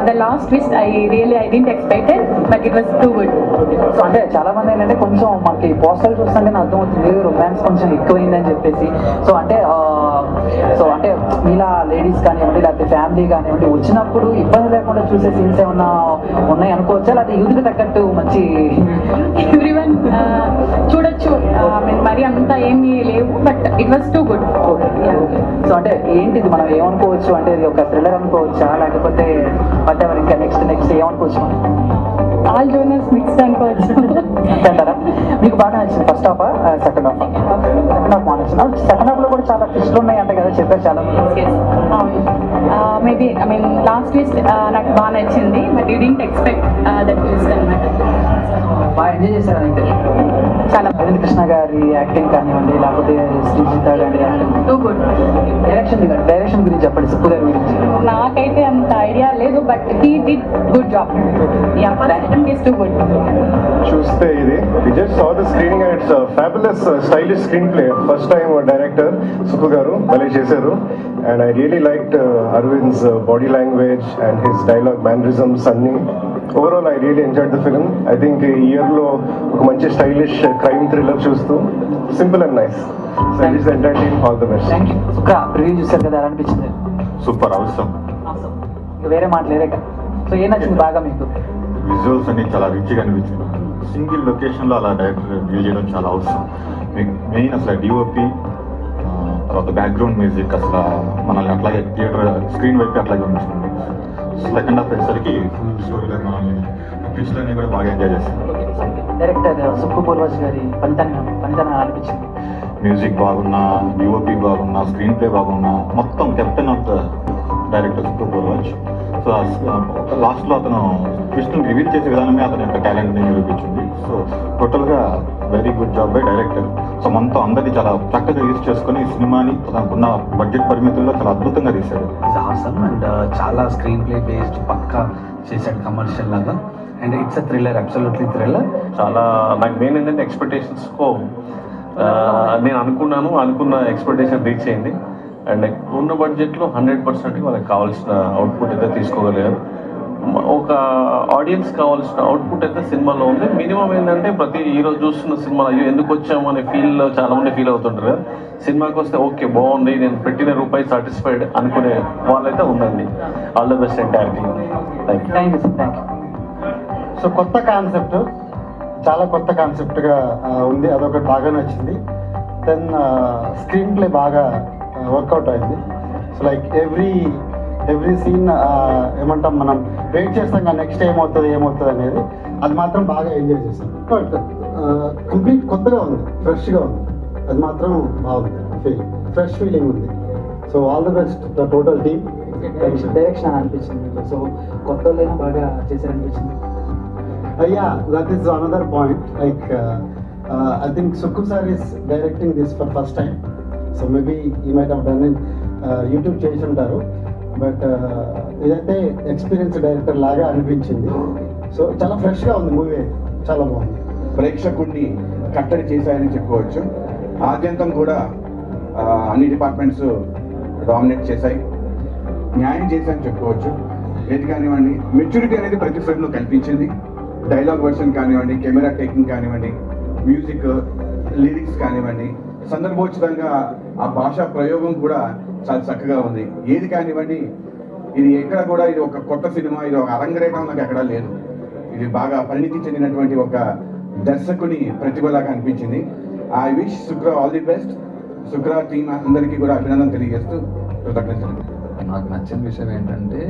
the last twist I didn't expect it, but it was too good. So అంటే చాలా మంది ఏంటంటే కొంచెం మనకి పోస్టల్ చూస్తుంటే అర్థమవుతుంది రొమాన్స్ కొంచెం ఎక్కువైందని చెప్పేసి. సో అంటే ఇలా లేడీస్ కానివ్వండి లేకపోతే ఫ్యామిలీ కానివ్వండి వచ్చినప్పుడు ఇబ్బంది లేకుండా చూసే సీన్స్ ఏమన్నా ఉన్నాయి అనుకోవచ్చా, లేకపోతే యూత్కి తగ్గట్టు మంచి ఎవ్రీవన్ చూడొచ్చు, మరి అంతా ఏమీ లేవు, but it was too good. So అంటే ఏంటిది మనం ఏమనుకోవచ్చు అంటే ఇది ఒక థ్రిల్లర్ అనుకోవచ్చా, లేకపోతే వాట్ ఎవర్ ఇంకా నెక్స్ట్ ఏమనుకోవచ్చు? ఆల్ జోనర్స్ మిక్స్డ్ అనుకోవచ్చు అంటారా? మీకు బాగా నచ్చింది first half second half? Second half బాగా నచ్చింది. సెకండ్ హాఫ్ లో కూడా చాలా ట్విస్ట్లు ఉన్నాయి అంటే కదా చెప్పారు చాలా మంది. మేబీ లాస్ట్ ట్విస్ట్ నాకు బాగా నచ్చింది, but you didn't expect that twist అనమాట. బాగా ఎంజాయ్ చేశారు అయితే చాలా. అరవింద్ కృష్ణ గారి యాక్టింగ్ కానివ్వండి లేకపోతే శ్రీజిత గారి యాక్టింగ్, టూ గుడ్. డైరెక్షన్ గురించి చెప్పండి, సుక్కు గారి గురించి. నాకైతే అంత ఐడియా లేదు, but he did good job. Yeah, first is too good. చూస్తే ఇది we just saw the screening and it's a fabulous stylish screenplay. First time director Sukku గారు భలే చేశారు. And I really liked Arvind's body language and his dialogue mannerisms అన్ని. Overall I really enjoyed the film. I think ఈ year లో ఒక మంచి stylish crime thriller చూస్తూ simple and nice. So it is the entire team, all the best. Thank you. Sukka preview చూసారు కదా, ఎలా అనిపించింది? సూపర్, అవసరం. ఇంకా వేరే మాటలేరే కదా. సో ఏం నచ్చింది బాగా మీకు? విజువల్స్ అన్ని చాలా రిచ్గా అనిపించింది. సింగిల్ లొకేషన్లో అలా డైరెక్టర్ డీల్ చేయడం చాలా అవసరం. మీకు మెయిన్ అసలు డిఓపి, తర్వాత బ్యాక్గ్రౌండ్ మ్యూజిక్ అసలు మనల్ని అట్లాగే థియేటర్ స్క్రీన్ వైపు అట్లాగే ఉంచుతుంది. సెకండ్ హాఫ్ వచ్చేసరికి ఫుల్ స్టోరీలో మనల్ని ట్విస్ట్లన్నీ కూడా బాగా ఎంజాయ్ చేస్తాం. డైరెక్టర్ సుక్కు పూర్వజ్ గారి పనితనం అనిపించింది. మ్యూజిక్ బాగున్నా, డిఓపి బాగున్నా, స్క్రీన్ ప్లే బాగున్నా, మొత్తం captain of the director Sukku Purvaj. So లాస్ట్లో అతను ట్విస్ట్ని రివీల్ చేసే విధానమే అతని యొక్క టాలెంట్ని నిరూపించింది. సో టోటల్గా very good job by director. So మనతో అందరినీ చాలా చక్కగా యూజ్ చేసుకొని ఈ సినిమాని తనకున్న బడ్జెట్ పరిమితుల్లో చాలా అద్భుతంగా తీశాడు. ఇట్స్ ఆసమ్ అండ్ చాలా స్క్రీన్ ప్లే బేస్డ్ పక్కా చేశాడు కమర్షియల్ లాగా. And it's a thriller, absolutely thriller. చాలా నాకు మెయిన్ ఏంటంటే ఎక్స్పెక్టేషన్స్కో నేను అనుకున్న ఎక్స్పెక్టేషన్ రీచ్ అయింది. అండ్ ఉన్న బడ్జెట్లో 100% వాళ్ళకి కావాల్సిన అవుట్పుట్ అయితే తీసుకోగలిగారు. ఒక ఆడియన్స్ కావాల్సిన అవుట్పుట్ అయితే సినిమాలో ఉంది. మినిమం ఏంటంటే ప్రతి ఈరోజు చూస్తున్న సినిమా అయ్యో ఎందుకు వచ్చాము అనే ఫీల్ చాలామంది ఫీల్ అవుతుంటారు కదా. సినిమాకి వస్తే ఓకే బాగుంది, నేను పెట్టిన రూపాయి సాటిస్ఫైడ్ అనుకునే వాళ్ళైతే ఉందండి. All the best entire team. Thank you. So కొత్త కాన్సెప్ట్, చాలా కొత్త కాన్సెప్ట్గా ఉంది, అదొకటి బాగా నచ్చింది. దెన్ స్క్రీన్ ప్లే బాగా వర్కౌట్ అయింది. సో లైక్ ఎవ్రీ సీన్ ఏమంటాం మనం వెయిట్ చేస్తాం కదా నెక్స్ట్ ఏమవుతుంది అనేది, అది మాత్రం బాగా ఎంజాయ్ చేస్తాం. బట్ కంప్లీట్ కొత్తగా ఉంది, ఫ్రెష్గా ఉంది, అది మాత్రం బాగుంది, ఫ్రెష్ ఫీలింగ్ ఉంది. So all the best the total team. Direction అనిపించింది మీకు? సో కొత్త వాళ్ళైనా బాగా చేశారనిపించింది? Yeah, that is another point. Like, I think Sukku sir is directing this for first time. So maybe he might have done it YouTube చేస్తుంటారు. But ఇదైతే experience director లాగా అనిపించింది. So చాలా ఫ్రెష్గా ఉంది మూవీ, చాలా బాగుంది. ప్రేక్షకుడిని కట్టడి చేశాయని చెప్పుకోవచ్చు. ఆద్యంతం కూడా అన్ని డిపార్ట్మెంట్స్ డామినేట్ చేశాయి, న్యాయం చేశాయని చెప్పుకోవచ్చు. ఏది కానివ్వండి, మెచ్యూరిటీ అనేది ప్రతి ఫిల్మ్లో కనిపించింది. డైలాగ్ వర్షన్ కానివ్వండి, కెమెరా టేకింగ్ కానివ్వండి, మ్యూజిక్ లిరిక్స్ కానివ్వండి, సందర్భోచితంగా ఆ భాషా ప్రయోగం కూడా చాలా చక్కగా ఉంది. ఏది కానివ్వండి, ఇది ఎక్కడ కూడా ఇది ఒక కొత్త సినిమా, ఇది ఒక అరంగరేటం నాకు ఎక్కడా లేదు. ఇది బాగా పరిణితి చెందినటువంటి ఒక దర్శకుని ప్రతిభలాగా అనిపించింది. I wish Shukra all the best. Shukra team అందరికీ కూడా అభినందన తెలియజేస్తూ కృతజ్ఞతలు. నాకు నచ్చిన విషయం ఏంటంటే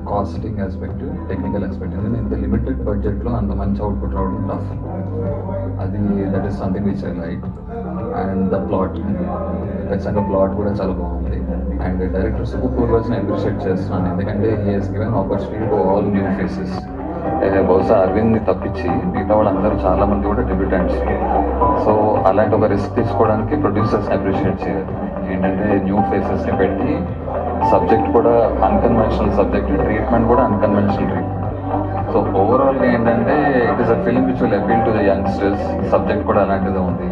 కాస్టింగ్ ఆస్పెక్ట్, టెక్నికల్ ఆస్పెక్ట్. ఎందుకంటే ఇంత లిమిటెడ్ బడ్జెట్లో అంత మంచి అవుట్పుట్ రావడం టఫ్. అది that is something which I like. And the plot, ఖచ్చితంగా ప్లాట్ కూడా చాలా బాగుంది. అండ్ డైరెక్టర్ సుక్కు పూర్వజ్ని అప్రిషియేట్ చేస్తున్నాను, ఎందుకంటే he Hess given opportunity to all new faces. బహుశా అరవింద్ని తప్పించి మిగతా వాళ్ళందరూ చాలామంది కూడా డెబ్యూటెంట్స్. సో అలాంటి ఒక రిస్క్ తీసుకోవడానికి ప్రొడ్యూసర్స్ని అప్రిషియేట్ చేయాలి. ఏంటంటే న్యూ ఫేసెస్ని పెట్టి సబ్జెక్ట్ కూడా అన్కన్వెన్షనల్ సబ్జెక్ట్, ట్రీట్మెంట్ కూడా అన్కన్వెన్షనల్ ట్రీట్మెంట్. సో ఓవరాల్గా ఏంటంటే it is a film which will appeal to the youngsters. Subject కూడా అలాంటిదే ఉంది,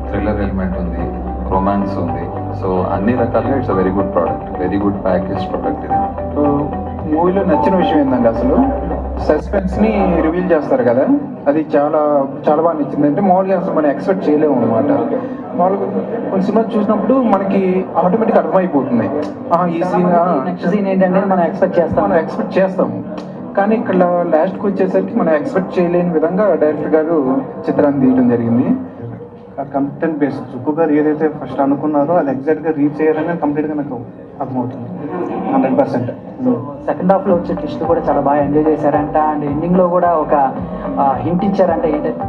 థ్రిల్లర్ ఎలిమెంట్ ఉంది, రొమాన్స్ ఉంది. సో అన్ని రకాలుగా it's a very good product, very good package product ఇది. సో మూవీలో నచ్చిన విషయం ఏంటంటే అసలు సస్పెన్స్ని రివీల్ చేస్తారు కదా, అది చాలా చాలా బాగా నచ్చింది. అంటే మామూలుగా అసలు మనం ఎక్స్పెక్ట్ చేయలేము అనమాట. మామూలుగా కొన్ని సినిమాలు చూసినప్పుడు మనకి ఆటోమేటిక్ అర్థమైపోతుంది ఈ సీన్ నెక్స్ట్ సీన్ ఏంటంటే మనం ఎక్స్పెక్ట్ చేస్తాము. కానీ ఇక్కడ లాస్ట్కి వచ్చేసరికి మనం ఎక్స్పెక్ట్ చేయలేని విధంగా డైరెక్టర్ గారు చిత్రాన్ని తీయడం జరిగింది. కంటెంట్ బేస్ సుక్కు గారు ఏదైతే ఫస్ట్ అనుకున్నారో అది ఎగ్జాక్ట్గా రీచ్ అయ్యారని కంప్లీట్గా నాకు అర్థమవుతుంది 100%. సెకండ్ హాఫ్లో వచ్చే ట్విస్ట్ కూడా చాలా బాగా ఎంజాయ్ చేశారంట. అండ్ ఎండింగ్లో కూడా ఒక హింట్ ఇచ్చారంట. ఏంటంటే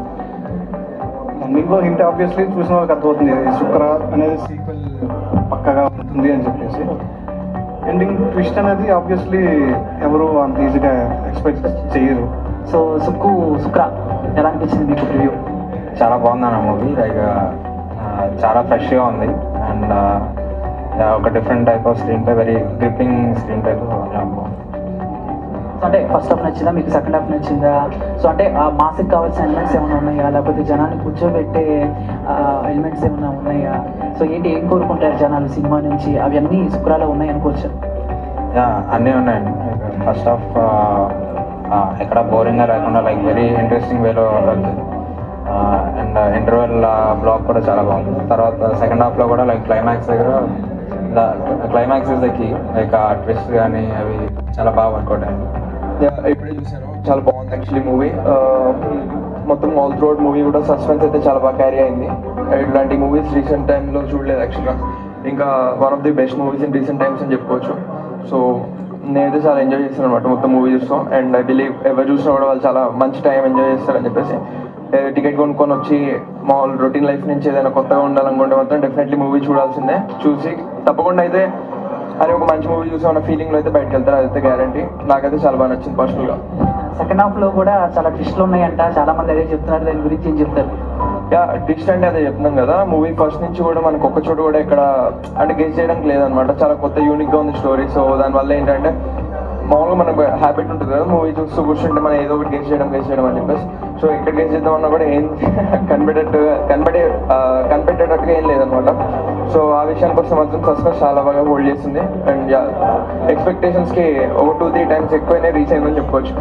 ఎండింగ్లో హింట్ ఆబ్వియస్లీ చూసిన వాళ్ళకి అర్థమవుతుంది, శుక్ర అనేది సీక్వెల్ పక్కగా ఉంటుంది అని చెప్పేసి. ఎండింగ్ ట్విస్ట్ అనేది ఆబ్వియస్లీ ఎవరు అంత ఈజీగా ఎక్స్పెక్ట్ చేయరు. సో శుక్ర ఎలా అనిపించింది మీకు రివ్యూ? చాలా బాగుందన్న మూవీ. లైక్ చాలా ఫ్రెష్గా ఉంది అండ్ ఒక different type off screen play, very gripping screen play బాగుంది. అంటే ఫస్ట్ హాఫ్ నచ్చిందా మీకు, సెకండ్ హాఫ్ నచ్చిందా? సో అంటే మాస్కి కావాల్సిన ఎలిమెంట్స్ ఏమైనా ఉన్నాయా, లేకపోతే జనాన్ని కూర్చోబెట్టే ఎలిమెంట్స్ ఏమైనా ఉన్నాయా? సో ఏం కోరుకుంటారు జనాలు సినిమా నుంచి, అవన్నీ శుక్రాలో ఉన్నాయి అనుకోవచ్చు? అన్నీ ఉన్నాయండి. ఫస్ట్ హాఫ్ ఎక్కడ బోరింగ్గా లేకుండా లైక్ వెరీ ఇంట్రెస్టింగ్ వేలో వెళ్తుంది. అండ్ ఇంటర్వెల్ బ్లాక్ కూడా చాలా బాగుంది. తర్వాత సెకండ్ హాఫ్లో కూడా లైక్ క్లైమాక్స్ దగ్గర climax is the key, like ఆ ట్విస్ట్ కానీ అవి చాలా బాగా వర్కౌట్ అయింది. ఇప్పుడే చూసాను, చాలా బాగుంది యాక్చువల్లీ మూవీ. మొత్తం ఆల్ త్రూఅవుట్ మూవీ కూడా సస్పెన్స్ అయితే చాలా బాగా క్యారీ అయింది. ఇట్లాంటి మూవీస్ రీసెంట్ టైంలో చూడలేదు యాక్చువల్గా. ఇంకా one of the best movies in recent times అని చెప్పుకోవచ్చు. సో నేనైతే చాలా ఎంజాయ్ చేస్తాను అనమాట మొత్తం మూవీ చూస్తాం. అండ్ ఐ బిలీవ్ ఎవరు చూసినా కూడా వాళ్ళు చాలా మంచి టైం ఎంజాయ్ చేస్తారని చెప్పేసి, టికెట్ కొనుక్కొని వచ్చి మామూలు రొటీన్ లైఫ్ నుంచి ఏదైనా కొత్తగా ఉండాలనుకుంటే మాత్రం డెఫినెట్లీ మూవీ చూడాల్సిందే. చూసి తప్పకుండా అయితే అది ఒక మంచి మూవీ చూసి ఉన్న ఫీలింగ్లో అయితే బయటకు వెళ్తారు, అదైతే గ్యారంటీ. నాకైతే చాలా బాగా నచ్చింది పర్సనల్గా. సెకండ్ హాఫ్లో కూడా చాలా ట్విస్ట్లు ఉన్నాయంట, చాలా మంది అదే చెప్తున్నారు. దాని గురించి ఏం చెప్తారు? ట్విస్ట్ అంటే అదే చెప్తున్నాం కదా, మూవీ ఫస్ట్ నుంచి కూడా మనకు ఒక్క చోటు కూడా ఇక్కడ అంటే గెస్ చేయడానికి లేదనమాట. చాలా కొత్త యూనిక్గా ఉంది స్టోరీ. సో దానివల్ల ఏంటంటే మామూలుగా మనకు హ్యాబిట్ ఉంటుంది కదా, మూవీ చూస్తూ కూర్చుంటే మనం ఏదో ఒకటి గెస్ చేయడం అని చెప్పేసి. సో ఎక్కడ గెస్ చేద్దామన్నా కూడా ఏం కనిపెట్టేటట్టుగా ఏం లేదనమాట. సో ఆ విషయానికి వస్తే మాత్రం సస్పెన్స్ చాలా బాగా హోల్డ్ చేస్తుంది. అండ్ ఎక్స్పెక్టేషన్స్కి ఒక 2-3 టైమ్స్ ఎక్కువనే రీచ్ అయిందని చెప్పుకోవచ్చు.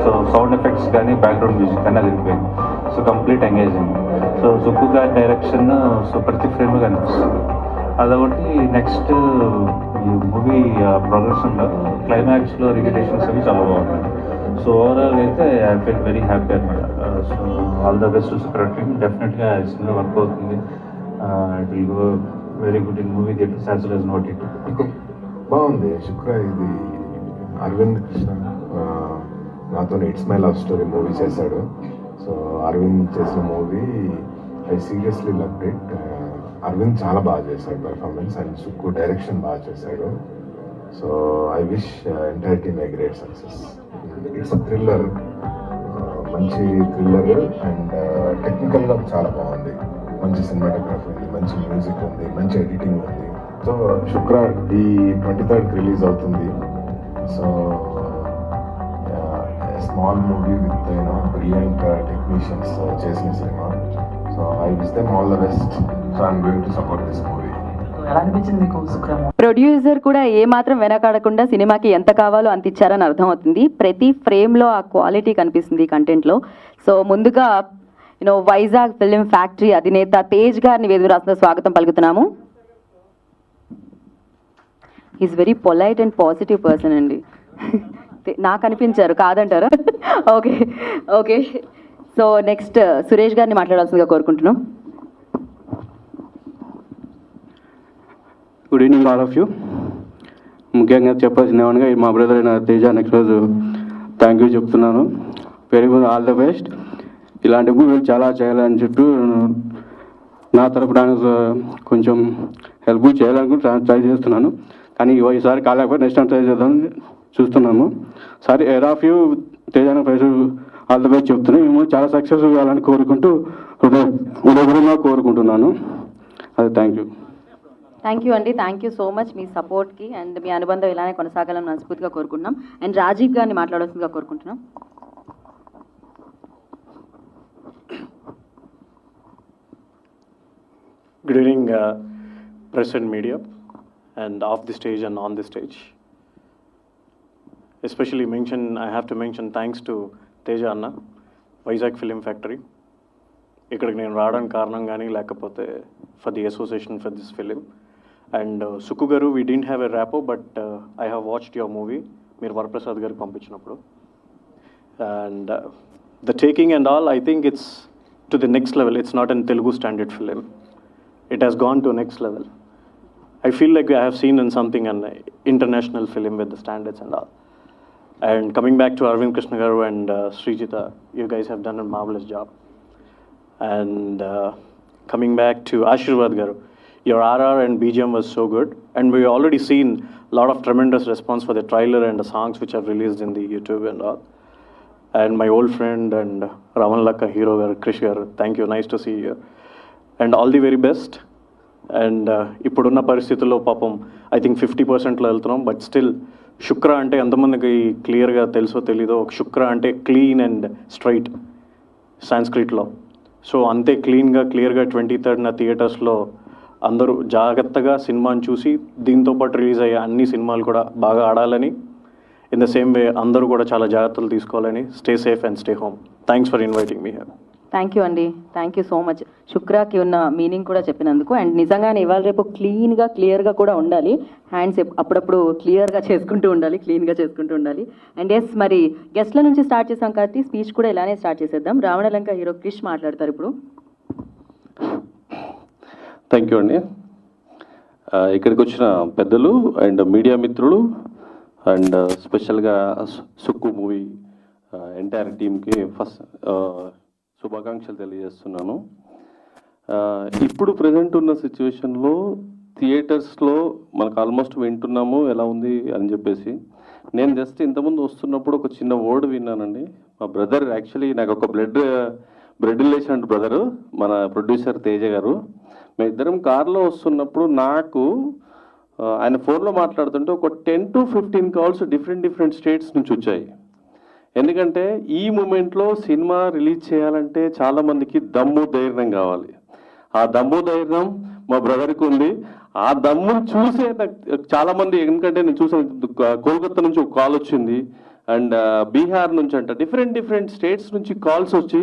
సో సౌండ్ ఎఫెక్ట్స్ కానీ బ్యాక్గ్రౌండ్ మ్యూజిక్ కానీ అది వెళ్ళిపోయింది. So complete engaging. So Sukku గారి డైరెక్షన్ సో ప్రతి ఫ్రేమ్లో కనిపిస్తుంది. అదొకటి. నెక్స్ట్ ఈ మూవీ ప్రోగ్రెషన్లో క్లైమాక్స్లో రిపిటేషన్స్ అవి చాలా బాగున్నాయి. సో ఓవరాల్ అయితే ఐ ఫీల్ వెరీ హ్యాపీ అనమాట. So all the best Shukra team. డెఫినెట్గా సినిమా వర్క్ అవుతుంది. It will go very good in movie theatres as well as not it. బాగుంది శుక్ర. ఇది అరవింద్ కృష్ణ నాతో it's my love story movie చేశాడు. సో అరవింద్ చేసిన movie I seriously loved it. Aravind చాలా బాగా చేశాడు పర్ఫార్మెన్స్, అండ్ సుక్కు డైరెక్షన్ బాగా చేశాడు. So I wish entire team a great success. It's a thriller, మంచి థ్రిల్లర్ అండ్ టెక్నికల్గా చాలా బాగుంది. మంచి సినిమాటోగ్రఫీ ఉంది, మంచి మ్యూజిక్ ఉంది, మంచి ఎడిటింగ్ ఉంది. సో శుక్ర ఈ 23rd రిలీజ్ అవుతుంది. So small movie with brilliant technicians చేసిన సినిమా. So I wish them all the best. So I'm going to support this movie. ఎలా అనిపించింది మీకు శుక్ర? ప్రొడ్యూసర్ కూడా ఏమాత్రం వెనకాడకుండా సినిమాకి ఎంత కావాలో అంత ఇచ్చారని అర్థమవుతుంది. ప్రతి ఫ్రేమ్లో ఆ క్వాలిటీ కనిపిస్తుంది కంటెంట్లో. సో ముందుగా వైజాగ్ ఫిలిం ఫ్యాక్టరీ అధినేత తేజ్ గారిని వేదిక రాసిన స్వాగతం పలుకుతున్నాము. Is very polite and positive person అండి. నాకు అనిపించారు, కాదంటారా? Okay okay. So next Suresh గారిని మాట్లాడాల్సిందిగా కోరుకుంటున్నాం. Good evening all of you. ముఖ్యంగా చెప్పాల్సింది ఏమనగా మా బ్రదర్ అయిన తేజ నెక్స్ట్ రోజు థ్యాంక్ యూ చెప్తున్నాను. Very good, all the best. ఇలాంటి మూవీలు చాలా చేయాలని చెప్పి నా తరపున కొంచెం హెల్ప్ చేయాలనుకుంటే ట్రై చేస్తున్నాను. కానీ ఈసారి కాలేకపోతే నెక్స్ట్ టైం ట్రై చేద్దామని చూస్తున్నాము. సారీ ఎయిర్ ఆఫ్ యూ తేజాన ప్రైజ్ ఆల్ ద బెస్ట్ చెప్తున్నాను. మేము చాలా సక్సెస్ కావాలని కోరుకుంటూ ఉదయపూర్వకంగా కోరుకుంటున్నాను. అదే థ్యాంక్ యూ. థ్యాంక్ యూ అండి. థ్యాంక్ యూ సో మచ్ మీ సపోర్ట్కి అండ్ మీ అనుబంధం ఇలానే కొనసాగాలని మనస్ఫూర్తిగా కోరుకుంటున్నాం. అండ్ రాజీవ్ గారిని మాట్లాడాల్సిందిగా కోరుకుంటున్నాం. Good evening, press and media, and off the stage and on the stage. especially I have to mention thanks to Teja Anna, Vizag Film Factory. ఇక్కడికి నేను రావడానికి కారణం కానీ లేకపోతే for the association for this film. And Sukku గారు, we didn't have a rapport, but I have watched your movie మీరు వరప్రసాద్ గారికి పంపించినప్పుడు. And the taking and all, I think it's to the next level. It's not an Telugu standard film. It has gone to next level. I feel like I have seen in something an international film with the standards and all. And coming back to Arvind Krishna Garu and Srijita, you guys have done a marvelous job. And coming back to Ashirwad Garu, your RR and BGM was so good. And we already seen a lot of tremendous response for the trailer and the songs which have released in the YouTube and all. And my old friend and Raman Lakka hero Garu, Krish Garu, thank you, nice to see you. And all the very best. And ఇప్పుడున్న పరిస్థితుల్లో పాపం I think 50%లో వెళ్తున్నాం, but still శుక్ర అంటే ఎంతమందికి క్లియర్గా తెలుసో తెలీదో, శుక్ర అంటే clean and straight సాంస్క్రిట్లో. So అంతే క్లియర్గా 23rd థియేటర్స్లో అందరూ జాగ్రత్తగా సినిమాని చూసి దీంతోపాటు రిలీజ్ అయ్యే అన్ని సినిమాలు కూడా బాగా ఆడాలని, ఇన్ ద సేమ్ వే అందరూ కూడా చాలా జాగ్రత్తలు తీసుకోవాలని. Stay safe and stay home. Thanks for inviting me here. Thank you అండి, థ్యాంక్ యూ సో మచ్. శుక్రాకి ఉన్న మీనింగ్ కూడా చెప్పినందుకు. అండ్ నిజంగానే ఇవాళ రేపు క్లియర్గా కూడా ఉండాలి. హ్యాండ్స్ అప్పుడప్పుడు క్లియర్గా చేసుకుంటూ ఉండాలి. అండ్ ఎస్, మరి గెస్ట్ల నుంచి స్టార్ట్ చేసాం కాబట్టి స్పీచ్ కూడా ఇలానే స్టార్ట్ చేసేద్దాం. రావణలంక హీరో క్రిష్ మాట్లాడతారు ఇప్పుడు. థ్యాంక్ యూ అండి. ఇక్కడికి వచ్చిన పెద్దలు అండ్ మీడియా మిత్రులు అండ్ స్పెషల్గా సుక్కు మూవీ ఎంటైర్ టీమ్కి ఫస్ట్ శుభాకాంక్షలు తెలియజేస్తున్నాను. ఇప్పుడు ప్రజెంట్ ఉన్న సిచ్యువేషన్లో థియేటర్స్లో మనకు ఆల్మోస్ట్ వింటున్నాము ఎలా ఉంది అని చెప్పేసి. నేను జస్ట్ ఇంతకుముందు వస్తున్నప్పుడు ఒక చిన్న వర్డ్ విన్నానండి. మా బ్రదర్, యాక్చువల్లీ నాకు ఒక బ్లడ్ రిలేషన్ బ్రదరు, మన ప్రొడ్యూసర్ తేజ గారు. మేము ఇద్దరం కార్లో వస్తున్నప్పుడు నాకు ఆయన ఫోన్లో మాట్లాడుతుంటే ఒక 10 to 15 కాల్స్ డిఫరెంట్ స్టేట్స్ నుంచి వచ్చాయి. ఎందుకంటే ఈ మూమెంట్లో సినిమా రిలీజ్ చేయాలంటే చాలామందికి దమ్ము ధైర్యం కావాలి. ఆ దమ్ము ధైర్యం మా బ్రదర్కి ఉంది. ఆ దమ్మును చూసే చాలామంది, ఎందుకంటే నేను చూసాను కోల్కతా నుంచి ఒక కాల్ వచ్చింది, అండ్ బీహార్ నుంచి అంట డిఫరెంట్ స్టేట్స్ నుంచి కాల్స్ వచ్చి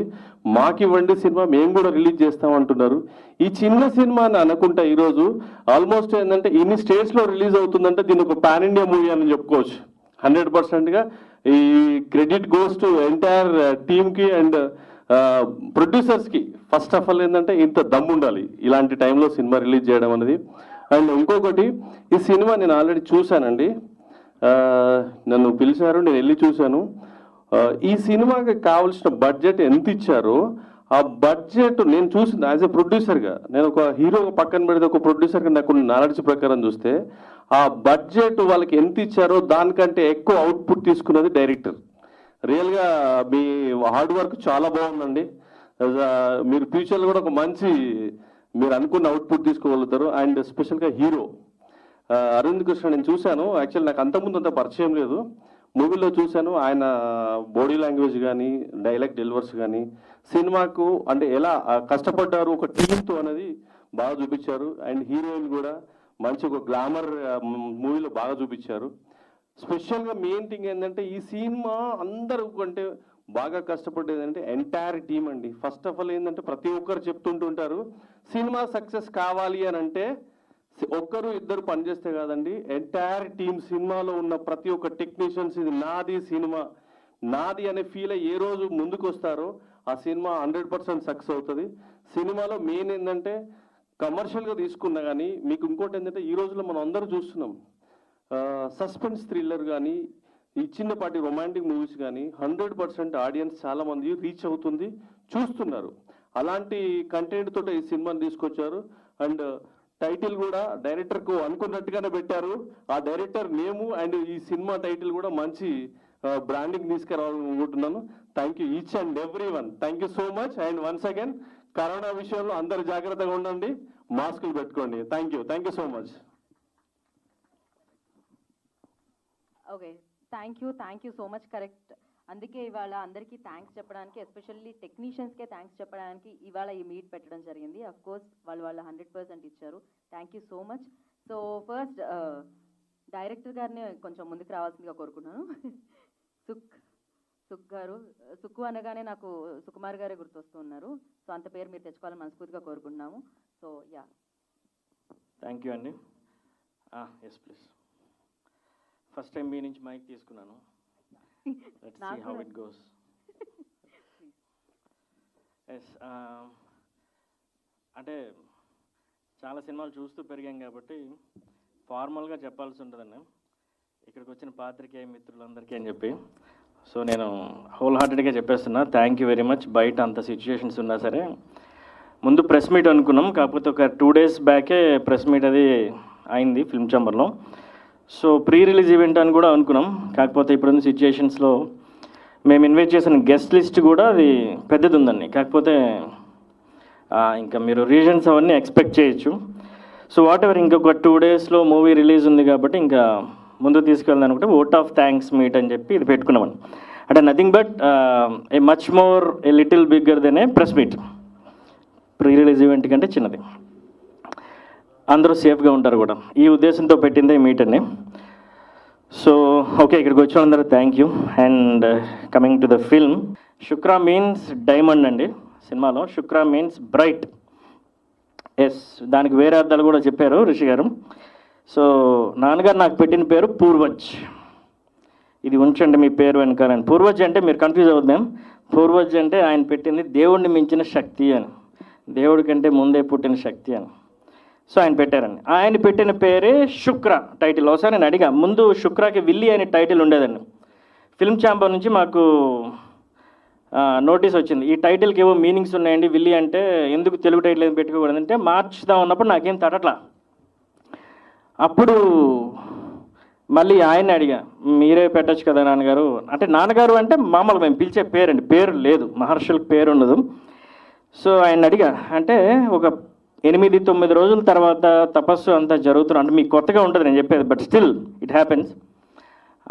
మాకు ఇవ్వండి సినిమా, మేము కూడా రిలీజ్ చేస్తామంటున్నారు. ఈ చిన్న సినిమా అని అనుకుంటా ఈరోజు ఆల్మోస్ట్ ఏంటంటే ఇన్ని స్టేట్స్లో రిలీజ్ అవుతుందంటే దీని ఒక పాన్ ఇండియా మూవీ అని చెప్పుకోవచ్చు. 100%గా ఈ క్రెడిట్ గోస్ టు ఎంటైర్ టీమ్కి అండ్ ప్రొడ్యూసర్స్కి. ఫస్ట్ ఆఫ్ ఆల్ ఏంటంటే ఇంత దమ్ము ఉండాలి ఇలాంటి టైంలో సినిమా రిలీజ్ చేయడం అనేది. అండ్ ఇంకొకటి, ఈ సినిమా నేను ఆల్రెడీ చూశానండి. నన్ను పిలిచారు, నేను వెళ్ళి చూశాను. ఈ సినిమాకి కావాల్సిన బడ్జెట్ ఎంత ఇచ్చారో ఆ బడ్జెట్ నేను చూసింది యాజ్ ఎ ప్రొడ్యూసర్గా. నేను ఒక హీరో పక్కన పెడితే ఒక ప్రొడ్యూసర్గా నాకు నాలెడ్జ్ ప్రకారం చూస్తే ఆ బడ్జెట్ వాళ్ళకి ఎంత ఇచ్చారో దానికంటే ఎక్కువ అవుట్పుట్ తీసుకున్నది డైరెక్టర్. రియల్గా మీ హార్డ్ వర్క్ చాలా బాగుందండి. మీరు ఫ్యూచర్లో కూడా ఒక మంచి మీరు అనుకున్న అవుట్పుట్ తీసుకోగలుగుతారు. అండ్ స్పెషల్గా హీరో అరవింద్ కృష్ణ నేను చూశాను. యాక్చువల్ నాకు అంతకుముందు అంత పరిచయం లేదు, మూవీలో చూశాను. ఆయన బాడీ లాంగ్వేజ్ కానీ డైలాగ్ డెలివర్స్ కానీ సినిమాకు అంటే ఎలా కష్టపడ్డారు ఒక టీంతో అనేది బాగా చూపించారు. అండ్ హీరోయిన్ కూడా మంచి ఒక గ్లామర్ మూవీలో బాగా చూపించారు. స్పెషల్గా మెయిన్ థింగ్ ఏంటంటే ఈ సినిమా అందరూ అంటే బాగా కష్టపడేది అంటే ఎంటైర్ టీమ్ అండి. ఫస్ట్ ఆఫ్ ఆల్ ఏంటంటే ప్రతి ఒక్కరు చెప్తుంటుంటారు సినిమా సక్సెస్ కావాలి అని అంటే ఒక్కరు ఇద్దరు పనిచేస్తే కాదండి, ఎంటైర్ టీమ్ సినిమాలో ఉన్న ప్రతి ఒక్క టెక్నీషియన్స్ ఇది నాది సినిమా నాది అనే ఫీల్ ఏ రోజు ముందుకు వస్తారో ఆ సినిమా 100% సక్సెస్ అవుతుంది. సినిమాలో మెయిన్ ఏంటంటే కమర్షియల్గా తీసుకున్నా కానీ మీకు ఇంకోటి ఏంటంటే ఈ రోజులో మనం అందరూ చూస్తున్నాం సస్పెన్స్ థ్రిల్లర్ కానీ ఈ చిన్నపాటి రొమాంటిక్ మూవీస్ కానీ 100% ఆడియన్స్ చాలామంది రీచ్ అవుతుంది, చూస్తున్నారు. అలాంటి కంటెంట్ తోటి ఈ సినిమాని తీసుకొచ్చారు. అండ్ టైటిల్ కూడా డైరెక్టర్కు అనుకున్నట్టుగానే పెట్టారు. ఆ డైరెక్టర్ నేము అండ్ ఈ సినిమా టైటిల్ కూడా మంచి బ్రాండింగ్ తీసుకురావాలనుకుంటున్నాను. Thank you each and every one. Thank you so much. And once again corona విషయంలో అందరు జాగ్రత్తగా ఉండండి, మాస్కులు పెట్టుకోండి. Thank you so much. Okay, thank you so much. Correct. అందుకే ఇవాళ అందరికీ థ్యాంక్స్ చెప్పడానికి, ఎస్పెషల్లీ టెక్నీషియన్స్కే థ్యాంక్స్ చెప్పడానికి ఇవాళ ఈ మీట్ పెట్టడం జరిగింది. అఫ్ కోర్స్ వాళ్ళు 100% ఇచ్చారు. Thank you so much. So first director గారిని కొంచెం ముందుకు రావాల్సిందిగా కోరుకున్నాను. సుక్ గారు, సుక్కు అనగానే నాకు సుకుమార్ గారే గుర్తొస్తూ ఉన్నారు. సో అంత పేరు మీరు తెచ్చుకోవాలని మనస్ఫూర్తిగా కోరుకుంటున్నాము. సో యా, థ్యాంక్ యూ అండి. Yes please. ఫస్ట్ టైం మీ నుంచి మైక్ తీసుకున్నాను. Let's see how it goes. Yes, అంటే చాలా సినిమాలు చూస్తూ పెరిగాం కాబట్టి ఫార్మల్గా చెప్పాల్సి ఉంటుందండి ఇక్కడికి వచ్చిన పాత్రికేయ మిత్రులందరికీ అని చెప్పి. సో నేను హోల్ హార్టెడ్గా చెప్పేస్తున్నా, థ్యాంక్ యూ వెరీ మచ్. బయట అంత సిచ్యుయేషన్స్ ఉన్నా సరే ముందు ప్రెస్ మీట్ అనుకున్నాం, కాకపోతే ఒక 2 days బ్యాకే ప్రెస్ మీట్ అది అయింది ఫిల్మ్ ఛాంబర్లో. సో ప్రీ రిలీజ్ ఈవెంట్ అని కూడా అనుకున్నాం, కాకపోతే ఇప్పుడున్న సిచ్యుయేషన్స్లో మేము ఇన్వైట్ చేసిన గెస్ట్ లిస్ట్ కూడా అది పెద్దది ఉందండి. కాకపోతే ఇంకా మీరు రీజన్స్ అవన్నీ ఎక్స్పెక్ట్ చేయొచ్చు. సో వాట్ ఎవర్, ఇంకొక 2 daysలో మూవీ రిలీజ్ ఉంది కాబట్టి ఇంకా ముందు తీసుకెళ్దాం అనుకుంటే ఓట్ ఆఫ్ థ్యాంక్స్ మీట్ అని చెప్పి ఇది పెట్టుకున్నామని. అంటే nothing but A much more a little bigger than A press meet. Pre release event కంటే చిన్నది, అందరూ సేఫ్గా ఉంటారు కూడా, ఈ ఉద్దేశంతో పెట్టిందే మీట్ అండి. సో ఓకే, ఇక్కడికి వచ్చిన అందరూ thank you. And coming to the film, Shukra means diamond అండి. సినిమాలో శుక్ర మీన్స్ బ్రైట్. ఎస్, దానికి వేరే అర్థాలు కూడా చెప్పారు రిషి గారు. సో నాన్నగారు నాకు పెట్టిన పేరు పూర్వజ్. ఇది ఉంచండి మీ పేరు వెనకాలని. పూర్వజ్ అంటే మీరు కన్ఫ్యూజ్ అవ్వద్దు మ్యామ్. పూర్వజ్ అంటే ఆయన పెట్టింది దేవుడిని మించిన శక్తి అని, దేవుడి కంటే ముందే పుట్టిన శక్తి అని. సో ఆయన పెట్టారండి. ఆయన పెట్టిన పేరే శుక్ర టైటిల్. ఒకసారి నేను అడిగా, ముందు శుక్రకి విల్లి అనే టైటిల్ ఉండేదండి. ఫిల్మ్ ఛాంబర్ నుంచి మాకు నోటీస్ వచ్చింది, ఈ టైటిల్కి ఏవో మీనింగ్స్ ఉన్నాయండి, విల్లి అంటే ఎందుకు తెలుగు టైటిల్ ఏం పెట్టుకోకూడదంటే మార్చుదాం ఉన్నప్పుడు నాకేం తటట్లా. అప్పుడు మళ్ళీ ఆయన్ని అడిగా, మీరే పెట్టచ్చు కదా నాన్నగారు అంటే. నాన్నగారు అంటే మామూలు మేము పిలిచే పేరండి, పేరు లేదు, మహర్షులకు పేరు ఉండదు. సో ఆయన అడిగా, అంటే ఒక 8-9 రోజుల తర్వాత తపస్సు అంతా జరుగుతున్నా అంటే మీకు కొత్తగా ఉంటుంది నేను చెప్పేది, బట్ స్టిల్ ఇట్ హ్యాపెన్స్.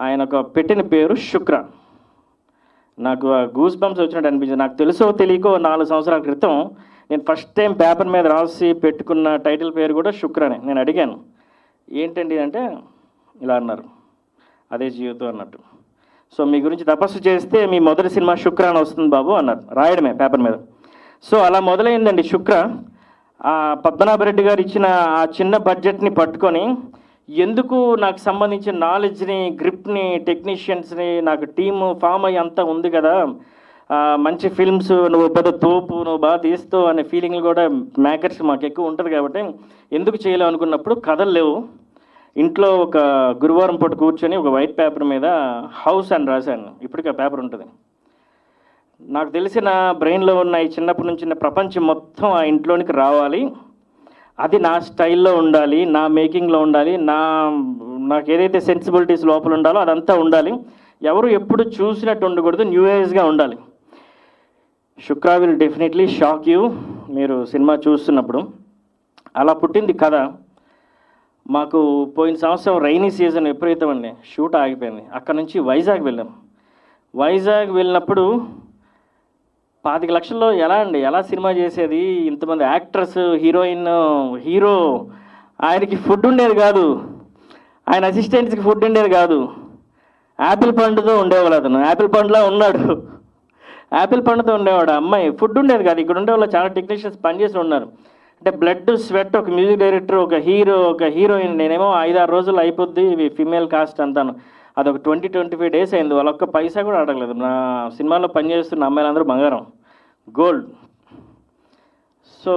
ఆయన ఒక పెట్టిన పేరు శుక్ర. నాకు గూస్ బంప్స్ వచ్చినట్టు అనిపించింది. నాకు తెలుసో తెలియకో 4 సంవత్సరాల క్రితం నేను ఫస్ట్ టైం పేపర్ మీద రాసి పెట్టుకున్న టైటిల్ పేరు కూడా శుక్రనే. నేను అడిగాను, ఏంటండి అంటే ఇలా అన్నారు, అదే జీవితం అన్నట్టు. సో మీ గురించి తపస్సు చేస్తే మీ మొదటి సినిమా శుక్ర అని వస్తుంది బాబు అన్నారు, రాయడమే పేపర్ మీద. సో అలా మొదలైందండి శుక్ర. పద్మనాభరెడ్డి గారు ఇచ్చిన ఆ చిన్న బడ్జెట్ని పట్టుకొని ఎందుకు నాకు సంబంధించిన నాలెడ్జ్ని, గ్రిప్ని, టెక్నీషియన్స్ని, నాకు టీము ఫామ్ అయ్యి అంతా ఉంది కదా, మంచి ఫిల్మ్స్, నువ్వు పెద్ద తోపు, నువ్వు బాగా తీస్తావు అనే ఫీలింగ్లు కూడా మేకర్స్ మాకు ఎక్కువ ఉంటుంది కాబట్టి ఎందుకు చేయలేవు అనుకున్నప్పుడు కథలు లేవు. ఇంట్లో ఒక గురువారం పూట కూర్చొని ఒక వైట్ పేపర్ మీద హౌస్ అని రాశాను. ఇప్పటికీ ఆ పేపర్ ఉంటుంది. నాకు తెలిసిన బ్రెయిన్లో ఉన్న ఈ చిన్నప్పటి నుంచి ప్రపంచం మొత్తం ఆ ఇంట్లోనికి రావాలి, అది నా స్టైల్లో ఉండాలి, నా మేకింగ్లో ఉండాలి, నాకు ఏదైతే సెన్సిబిలిటీస్ లోపల ఉండాలో అదంతా ఉండాలి, ఎవరు ఎప్పుడు చూసినట్టు ఉండకూడదు, న్యూ ఏజ్గా ఉండాలి. శుక్ర విల్ డెఫినెట్లీ షాక్ యూ మీరు సినిమా చూస్తున్నప్పుడు. అలా పుట్టింది కథ. మాకు పోయిన సంవత్సరం రైనీ సీజన్ విపరీతం అండి, షూట్ ఆగిపోయింది. అక్కడ నుంచి వైజాగ్ వెళ్ళాం. వైజాగ్ వెళ్ళినప్పుడు 25 లక్షల్లో ఎలా సినిమా చేసేది, ఇంతమంది యాక్టర్స్, హీరోయిన్, హీరో, ఆయనకి ఫుడ్ ఉండేది కాదు, ఆయన అసిస్టెంట్స్కి ఫుడ్ ఉండేది కాదు, యాపిల్ పండుతో ఉండేవాళ్ళు. అతను యాపిల్ పండులా ఉన్నాడు, యాపిల్ పండుతో ఉండేవాడు. అమ్మాయి ఫుడ్ ఉండేది కాదు. ఇక్కడ ఉండేవాళ్ళు చాలా టెక్నీషియన్స్ పనిచేసి ఉన్నారు. అంటే బ్లడ్ స్వెట్, ఒక మ్యూజిక్ డైరెక్టర్, ఒక హీరో, ఒక హీరోయిన్. నేనేమో 5-6 రోజులు అయిపోద్ది ఫీమేల్ కాస్ట్ అంతాను. అదొక 20-25 days అయింది. వాళ్ళ ఒక్క పైసా కూడా అడగలేదు. నా సినిమాలో పనిచేస్తున్న అమ్మాయిలందరూ బంగారం, గోల్డ్. సో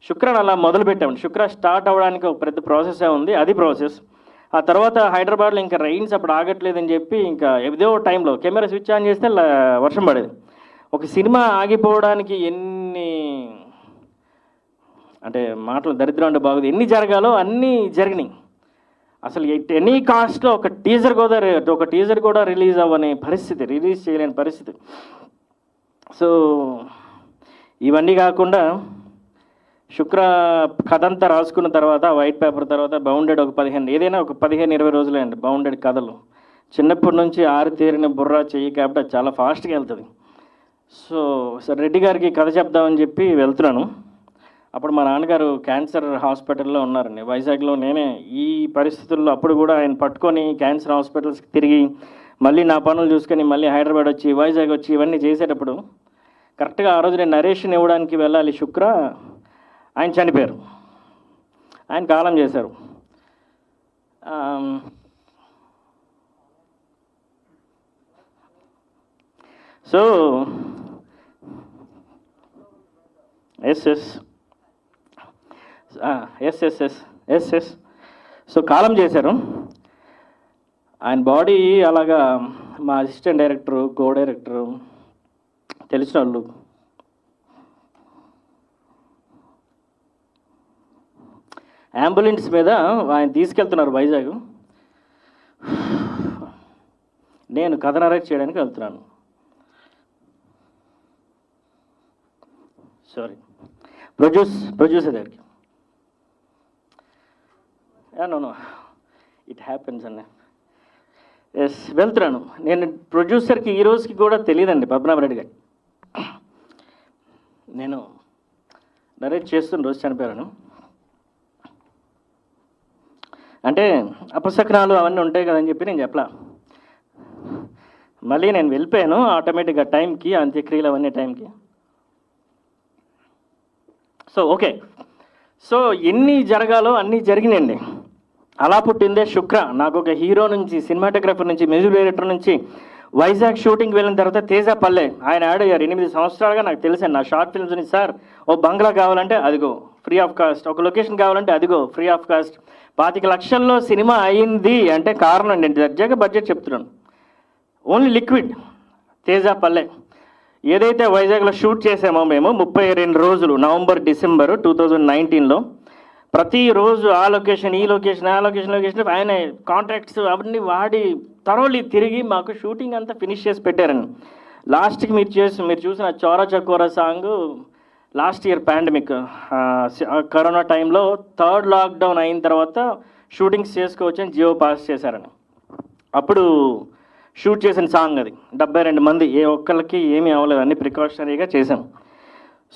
శుక్రని అలా మొదలుపెట్టాము. శుక్ర స్టార్ట్ అవ్వడానికి ఒక పెద్ద ప్రాసెసే ఉంది, అది ప్రాసెస్. ఆ తర్వాత హైదరాబాద్లో ఇంకా రైన్స్ అప్పుడు ఆగట్లేదని చెప్పి ఇంకా ఏదో టైంలో కెమెరా స్విచ్ ఆన్ చేస్తే వర్షం పడేది. ఒక సినిమా ఆగిపోవడానికి ఎన్ని అంటే మాటలు దరిద్రం అంటే బాగుంది, ఎన్ని జరగాలో అన్నీ జరిగినాయి. అసలు ఎనీ కాస్ట్లో ఒక టీజర్ కూడా రిలీజ్ అవ్వని పరిస్థితి, రిలీజ్ చేయలేని పరిస్థితి. సో ఇవన్నీ కాకుండా శుక్ర కథ అంతా రాసుకున్న తర్వాత వైట్ పేపర్ తర్వాత బౌండెడ్ ఒక 15-20 రోజులే అండి బౌండెడ్ కథలు. చిన్నప్పటి నుంచి ఆరితేరిన బుర్రా చెయ్యి కాబట్టి అది చాలా ఫాస్ట్గా వెళ్తుంది. సో రెడ్డి గారికి కథ చెప్దామని చెప్పి వెళ్తున్నాను. అప్పుడు మా నాన్నగారు క్యాన్సర్ హాస్పిటల్లో ఉన్నారండి వైజాగ్లో. నేనే ఈ పరిస్థితుల్లో అప్పుడు కూడా ఆయన పట్టుకొని క్యాన్సర్ హాస్పిటల్స్కి తిరిగి మళ్ళీ నా పనులు చూసుకొని మళ్ళీ హైదరాబాద్ వచ్చి వైజాగ్ వచ్చి ఇవన్నీ చేసేటప్పుడు కరెక్ట్గా ఆ రోజు నేను నరేషన్ ఇవ్వడానికి వెళ్ళాలి శుక్ర, ఆయన చనిపోయారు, ఆయన కాలం చేశారు. సో ఎస్ సో కాలం చేశారు. ఆయన బాడీ అలాగా మా అసిస్టెంట్ డైరెక్టరు, కో డైరెక్టరు, తెలిసిన వాళ్ళు అంబులెన్స్ మీద ఆయన తీసుకెళ్తున్నారు వైజాగ్. నేను కథ నరేట్ చేయడానికి వెళ్తున్నాను. సారీ, ప్రొడ్యూసర్ దగ్గరికి. నో ఇట్ హ్యాపెన్స్ అన్న. ఎస్, వెళ్తున్నాను. నేను ప్రొడ్యూసర్కి ఈ రోజుకి కూడా తెలియదండి పద్మనాభరెడ్డి గారు. నేను నరేట్ చేస్తున్న రోజు చనిపోయాను. అంటే అపశకనాలు అవన్నీ ఉంటాయి కదని చెప్పి నేను చెప్పలా. మళ్ళీ నేను వెళ్ళిపోయాను ఆటోమేటిక్గా టైంకి, అంత్యక్రియలు అవన్నీ టైంకి. సో ఓకే, సో ఎన్ని జరగాలో అన్నీ జరిగినాయండి. అలా పుట్టిందే శుక్ర. నాకు ఒక హీరో నుంచి, సినిమాటోగ్రఫర్ నుంచి, మ్యూజిక్ డైరెక్టర్ నుంచి వైజాగ్ షూటింగ్కి వెళ్ళిన తర్వాత తేజ పల్లె ఆయన యాడ్ అయ్యారు. 8 సంవత్సరాలుగా నాకు తెలుసు నా షార్ట్ ఫిల్మ్స్ నుంచి. సార్ ఓ బంగ్లా కావాలంటే అదిగో ఫ్రీ ఆఫ్ కాస్ట్, ఒక లొకేషన్ కావాలంటే అదిగో ఫ్రీ ఆఫ్ కాస్ట్. 25 లక్షల్లో సినిమా అయింది అంటే కారణం నేను దర్జాగా బడ్జెట్ చెప్తున్నాను. ఓన్లీ లిక్విడ్ తేజ పల్లె. ఏదైతే వైజాగ్లో షూట్ చేసామో మేము 32 రోజులు, నవంబర్ డిసెంబర్ 2019లో ప్రతిరోజు ఆ లొకేషన్, ఈ లొకేషన్, ఆ లొకేషన్ ఆయన కాంట్రాక్ట్స్ అవన్నీ వాడి థరోలీ తిరిగి మాకు షూటింగ్ అంతా ఫినిష్ చేసి పెట్టారండి. లాస్ట్కి మీరు చూసిన చోరా చకోరా song last year pandemic corona టైంలో 3rd లాక్డౌన్ అయిన తర్వాత షూటింగ్స్ చేసుకోవచ్చని జియో పాస్ చేశారని అప్పుడు షూట్ చేసిన సాంగ్ అది. 72 మంది, ఏ ఒక్కరికి ఏమీ అవ్వలేదు, అన్ని ప్రికాషనరీగా చేశాం.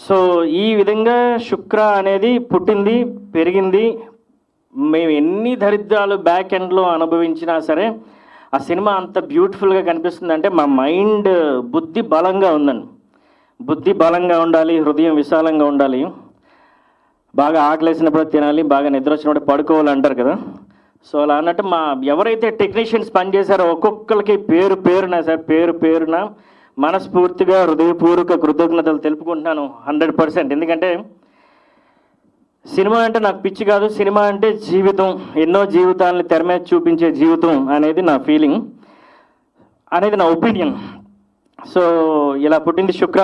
సో ఈ విధంగా శుక్ర అనేది పుట్టింది, పెరిగింది. మేము ఎన్ని దరిద్రాలు బ్యాక్ ఎండ్లో అనుభవించినా సరే ఆ సినిమా అంత బ్యూటిఫుల్గా కనిపిస్తుంది అంటే మా మైండ్, బుద్ధి బలంగా ఉందండి. బుద్ధి బలంగా ఉండాలి, హృదయం విశాలంగా ఉండాలి, బాగా ఆకలేసినప్పుడు తినాలి, బాగా నిద్ర వచ్చినప్పుడు పడుకోవాలి అంటారు కదా. సో అలా అన్నట్టు మా ఎవరైతే టెక్నీషియన్స్ పనిచేశారో ఒక్కొక్కరికి పేరు పేరున మనస్ఫూర్తిగా హృదయపూర్వక కృతజ్ఞతలు తెలుపుకుంటున్నాను 100%. ఎందుకంటే సినిమా అంటే నాకు పిచ్చి కాదు, సినిమా అంటే జీవితం, ఎన్నో జీవితాలని తెర మీద చూపించే జీవితం అనేది నా ఫీలింగ్, అనేది నా ఒపీనియన్. సో ఇలా పుట్టింది శుక్ర.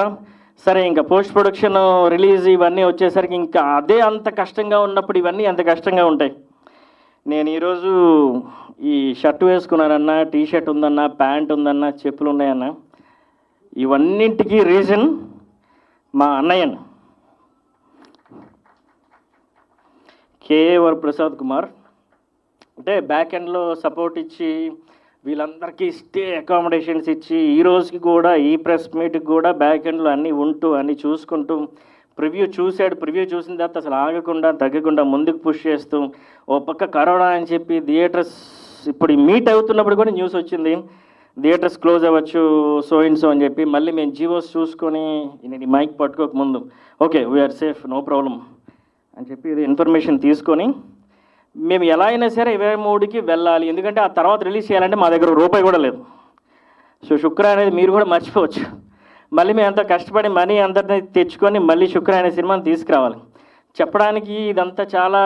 సరే, ఇంకా పోస్ట్ ప్రొడక్షన్, రిలీజ్ ఇవన్నీ వచ్చేసరికి ఇంకా అదే అంత కష్టంగా ఉన్నప్పుడు ఇవన్నీ అంత కష్టంగా ఉంటాయి. నేను ఈరోజు ఈ షర్ట్ వేసుకున్నానన్నా, టీ షర్ట్ ఉందన్నా, ప్యాంట్ ఉందన్నా, చెప్పులు ఉన్నాయన్నా, ఇవన్నింటికి రీజన్ మా అన్నయ్యను కేఏ వరప్రసాద్ కుమార్. అంటే బ్యాక్ ఎండ్లో సపోర్ట్ ఇచ్చి వీళ్ళందరికీ స్టే అకామిడేషన్స్ ఇచ్చి ఈ రోజుకి కూడా ఈ ప్రెస్ మీట్కి కూడా బ్యాక్ ఎండ్లో అన్నీ ఉంటూ అన్నీ చూసుకుంటూ ప్రివ్యూ చూశాడు. ప్రివ్యూ చూసిన తర్వాత అసలు ఆగకుండా తగ్గకుండా ముందుకు పుష్ చేస్తూ, ఓ పక్క కరోనా అని చెప్పి థియేటర్స్ ఇప్పుడు మీట్ అవుతున్నప్పుడు కూడా న్యూస్ వచ్చింది థియేటర్స్ క్లోజ్ అవ్వచ్చు సో అని చెప్పి. మళ్ళీ మేము జీవోస్ చూసుకొని నేను మైక్ పట్టుకోక ముందు okay we are safe, no problem అని చెప్పి ఇది ఇన్ఫర్మేషన్ తీసుకొని మేము ఎలా అయినా సరే 23కి వెళ్ళాలి. ఎందుకంటే ఆ తర్వాత రిలీజ్ చేయాలంటే మా దగ్గర రూపాయి కూడా లేదు. సో శుక్ర అనేది మీరు కూడా మర్చిపోవచ్చు. మళ్ళీ మేము అంతా కష్టపడి మనీ అందరినీ తెచ్చుకొని మళ్ళీ శుక్ర అనే సినిమాని తీసుకురావాలి. చెప్పడానికి ఇదంతా చాలా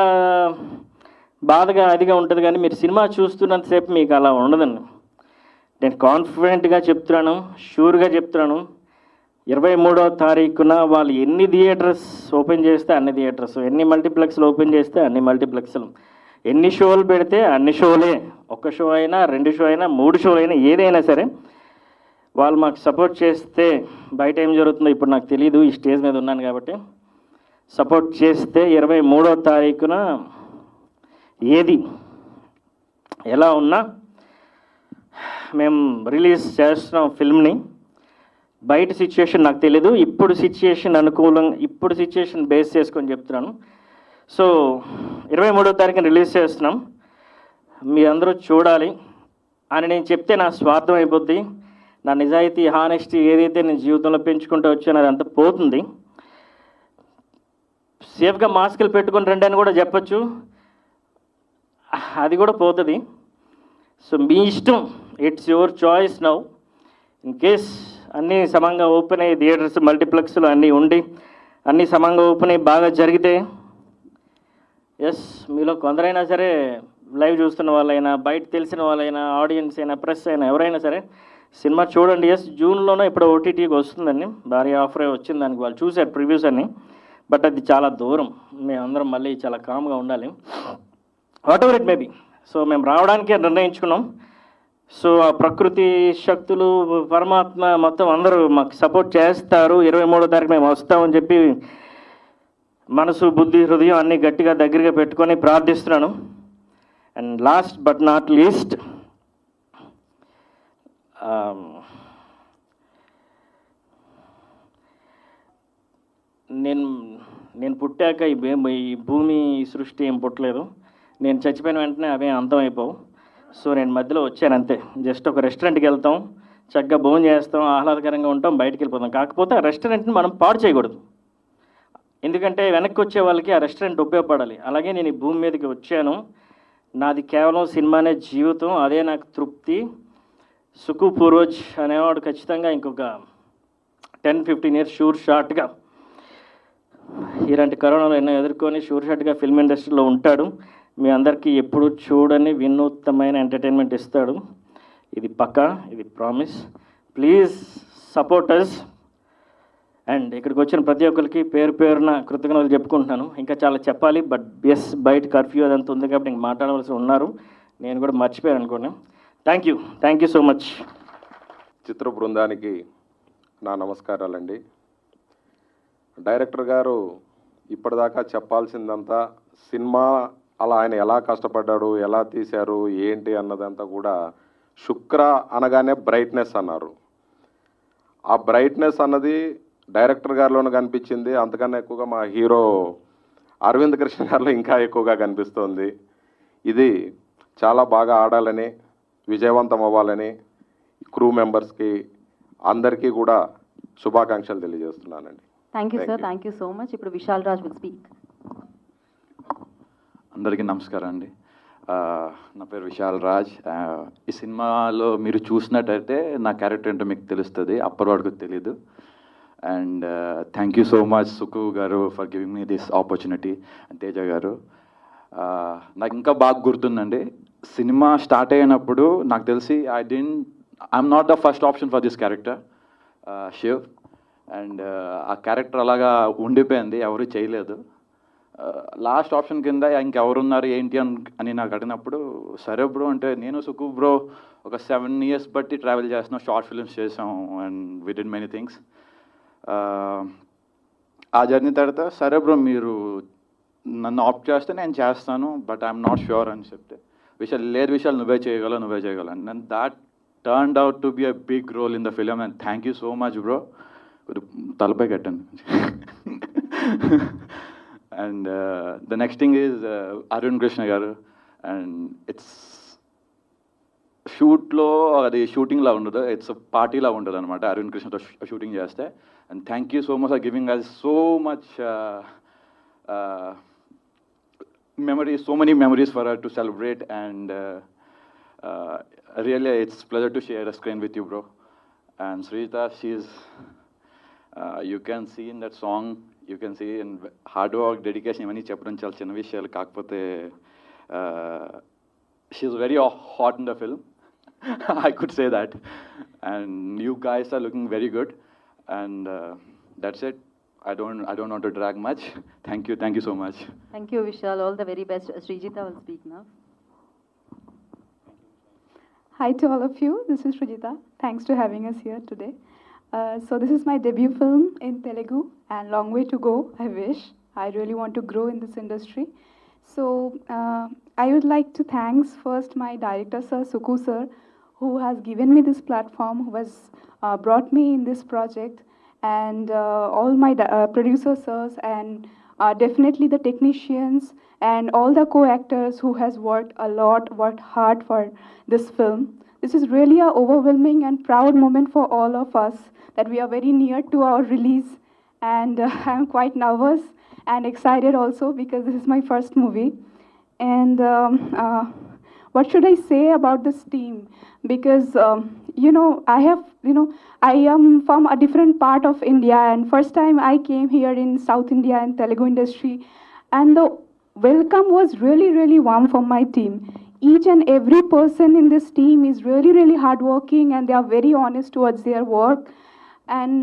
బాధగా అదిగా ఉంటుంది, కానీ మీరు సినిమా చూస్తున్నంతసేపు మీకు అలా ఉండదండి. నేను కాన్ఫిడెంట్గా చెప్తున్నాను, షూర్గా చెప్తున్నాను, 23వ తారీఖున వాళ్ళు ఎన్ని థియేటర్స్ ఓపెన్ చేస్తే అన్ని థియేటర్స్, ఎన్ని మల్టీప్లెక్స్లు ఓపెన్ చేస్తే అన్ని మల్టీప్లెక్స్లు, ఎన్ని షోలు పెడితే అన్ని షోలే, 1 షో అయినా 2 షో అయినా 3 షోలు అయినా ఏదైనా సరే వాళ్ళు మాకు సపోర్ట్ చేస్తే, బయట ఏం జరుగుతుందో ఇప్పుడు నాకు తెలియదు, ఈ స్టేజ్ మీద ఉన్నాను కాబట్టి, సపోర్ట్ చేస్తే 23వ తారీఖున ఏది ఎలా ఉన్నా మేము రిలీజ్ చేస్తున్నాం ఫిల్మ్ని. బయట సిచ్యుయేషన్ నాకు తెలీదు, ఇప్పుడు సిచ్యుయేషన్ అనుకూలంగా, ఇప్పుడు సిచ్యుయేషన్ బేస్ చేసుకొని చెప్తున్నాను. సో 23వ తారీఖున రిలీజ్ చేస్తున్నాం, మీ అందరూ చూడాలి. అని నేను చెప్తే నా స్వార్థం అయిపోద్ది. నా నిజాయితీ, హానెస్టీ ఏదైతే నేను జీవితంలో పెంచుకుంటూ వచ్చానో అదంతా పోతుంది. సేఫ్గా మాస్కులు పెట్టుకుని రండి అని కూడా చెప్పచ్చు, అది కూడా పోతుంది. సో మీ ఇష్టం, it's your choice now. In case అన్నీ సమంగా ఓపెన్ అయ్యి థియేటర్స్ మల్టీప్లెక్స్లు అన్నీ ఉండి అన్నీ సమంగా ఓపెన్ అయ్యి బాగా జరిగితే, ఎస్ మీలో కొందరైనా సరే లైవ్ చూస్తున్న వాళ్ళైనా, బయట తెలిసిన వాళ్ళైనా, ఆడియన్స్ అయినా, ప్రెస్ అయినా, ఎవరైనా సరే సినిమా చూడండి. ఎస్ జూన్లోనో ఇప్పుడు ఓటీటీకి వస్తుందండి, భారీ ఆఫర్ వచ్చింది దానికి. వాళ్ళు చూశారు ప్రివ్యూస్ అన్ని, బట్ అది చాలా దూరం. మేమందరం మళ్ళీ చాలా కామ్గా ఉండాలి, what ever it maybe. So మేము రావడానికే నిర్ణయించుకున్నాం. సో ఆ ప్రకృతి శక్తులు, పరమాత్మ మొత్తం అందరూ మాకు సపోర్ట్ చేస్తారు. 23వ తారీఖు మేము వస్తామని చెప్పి మనసు, బుద్ధి, హృదయం అన్నీ గట్టిగా దగ్గరగా పెట్టుకొని ప్రార్థిస్తున్నాను. And last but not least, నేను పుట్టాక ఈ భూమి సృష్టి ఏం పుట్టలేదు. నేను చచ్చిపోయిన వెంటనే అవే అంతం అయిపోవు. సో నేను మధ్యలో వచ్చాను అంతే. జస్ట్ ఒక రెస్టారెంట్కి వెళ్తాం, చక్కగా భోజనం చేస్తాం, ఆహ్లాదకరంగా ఉంటాం, బయటికి వెళ్ళిపోతాం. కాకపోతే ఆ రెస్టారెంట్ని మనం పాడు చేయకూడదు, ఎందుకంటే వెనక్కి వచ్చే వాళ్ళకి ఆ రెస్టారెంట్ ఉపయోగపడాలి. అలాగే నేను ఈ భూమి మీదకి వచ్చాను, నాది కేవలం సినిమానే జీవితం, అదే నాకు తృప్తి. సుకు పూర్వజ్ అనేవాడు ఖచ్చితంగా ఇంకొక 10-15 ఇయర్స్ షూర్ షార్ట్గా ఇలాంటి కరోనాలో ఎన్నో ఎదుర్కొని షూర్ షార్ట్గా ఫిల్మ్ ఇండస్ట్రీలో ఉంటాడు. మీ అందరికీ ఎప్పుడు చూడని వినూత్నమైన ఎంటర్టైన్మెంట్ ఇస్తాడు. ఇది పక్కా, ఇది promise. Please support us. And ఇక్కడికి వచ్చిన ప్రతి ఒక్కరికి పేరు పేరున కృతజ్ఞతలు చెప్పుకుంటున్నాను. ఇంకా చాలా చెప్పాలి, బట్ ఎస్ బయట కర్ఫ్యూ అదంతా ఉంది కాబట్టి ఇంక మాట్లాడవలసి ఉన్నారు. నేను కూడా మర్చిపోయాను అనుకోండి. Thank you so much. చిత్ర బృందానికి నా నమస్కారాలండి. డైరెక్టర్ గారు ఇప్పటిదాకా చెప్పాల్సిందంతా, సినిమా అలా ఆయన ఎలా కష్టపడ్డాడు, ఎలా తీశారు, ఏంటి అన్నదంతా కూడా శుక్ర అనగానే బ్రైట్నెస్ అన్నారు. ఆ బ్రైట్నెస్ అన్నది డైరెక్టర్ గారిలోనే కనిపించింది. అంతకన్నా ఎక్కువగా మా హీరో అరవింద్ కృష్ణ గారిలో ఇంకా ఎక్కువగా కనిపిస్తోంది. ఇది చాలా బాగా ఆడాలని, విజయవంతం అవ్వాలని క్రూ మెంబర్స్కి అందరికీ కూడా శుభాకాంక్షలు తెలియజేస్తున్నానండి. Thank you sir, thank you so much. ఇప్పుడు విశాల్ రాజ్ విల్ స్పీక్. అందరికీ నమస్కారం అండి. నా పేరు విశాల్ రాజ్. ఈ సినిమాలో మీరు చూసినట్టయితే నా క్యారెక్టర్ ఏంటో మీకు తెలుస్తుంది, అప్పటి వరకు తెలీదు. And thank you so much Sukku గారు for giving me this opportunity, and Teja గారు. నాకు ఇంకా బాగా గుర్తుందండి, సినిమా స్టార్ట్ అయినప్పుడు నాకు తెలిసి I'm not the first option for this character, Shiv. And ఆ క్యారెక్టర్ అలాగా ఉండిపోయింది, ఎవరు చేయలేదు. లాస్ట్ ఆప్షన్ కింద ఇంకెవరున్నారు ఏంటి అని నాకు అడిగినప్పుడు, సరే బ్రో అంటే నేను సుకు బ్రో ఒక 7 years బట్టి ట్రావెల్ చేస్తున్నాం, షార్ట్ ఫిల్మ్స్ చేసాం, and we did many things. ఆ జర్నీ తర్వాత సరే బ్రో మీరు నన్ను ఆప్ట్ చేస్తే నేను చేస్తాను, బట్ ఐఎమ్ నాట్ ష్యూర్ అని చెప్తే, విషయాలు నువ్వే చేయగలవు. And that turned out to be a big role in the film. And thank you so much bro. తలపై కట్టండి. And the next thing is Arun Krishna గారు. అండ్ ఇట్స్ షూట్లో అది షూటింగ్లా ఉండదు, ఇట్స్ పార్టీలా ఉంటుంది అనమాట అరుణ్ కృష్ణతో షూటింగ్ చేస్తే. And thank you so much for giving us so much memories, so many memories for her to celebrate. And really it's pleasure to share a screen with you, bro. And Srijita, she's you can see in that song, you can see in hard work, dedication, ఇవన్నీ చెప్పడం చాలా చిన్న విషయాలు, కాకపోతే she's very hot in the film. I could say that. And you guys are looking very good. And that's it. I don't want to drag much. Thank you so much. Thank you, Vishal. All the very best. Srijita will speak now. Hi to all of you. This is Srijita. Thanks for having us here today. So this is my debut film in Telugu, and long way to go, I wish. I really want to grow in this industry. So I would like to thanks first my director, Sir Suku Sir, who has given me this platform, who has brought me in this project, and all my producer sirs, and definitely the technicians and all the co-actors who has worked hard for this film. this is really a overwhelming and proud moment for all of us that we are very near to our release, and I'm quite nervous and excited also because this is my first movie. And what should I say about this team? Because I am from a different part of India, and first time I came here in South India and Telugu industry, and the welcome was really, really warm from my team. Each and every person in this team is really, really hardworking, and they are very honest towards their work. And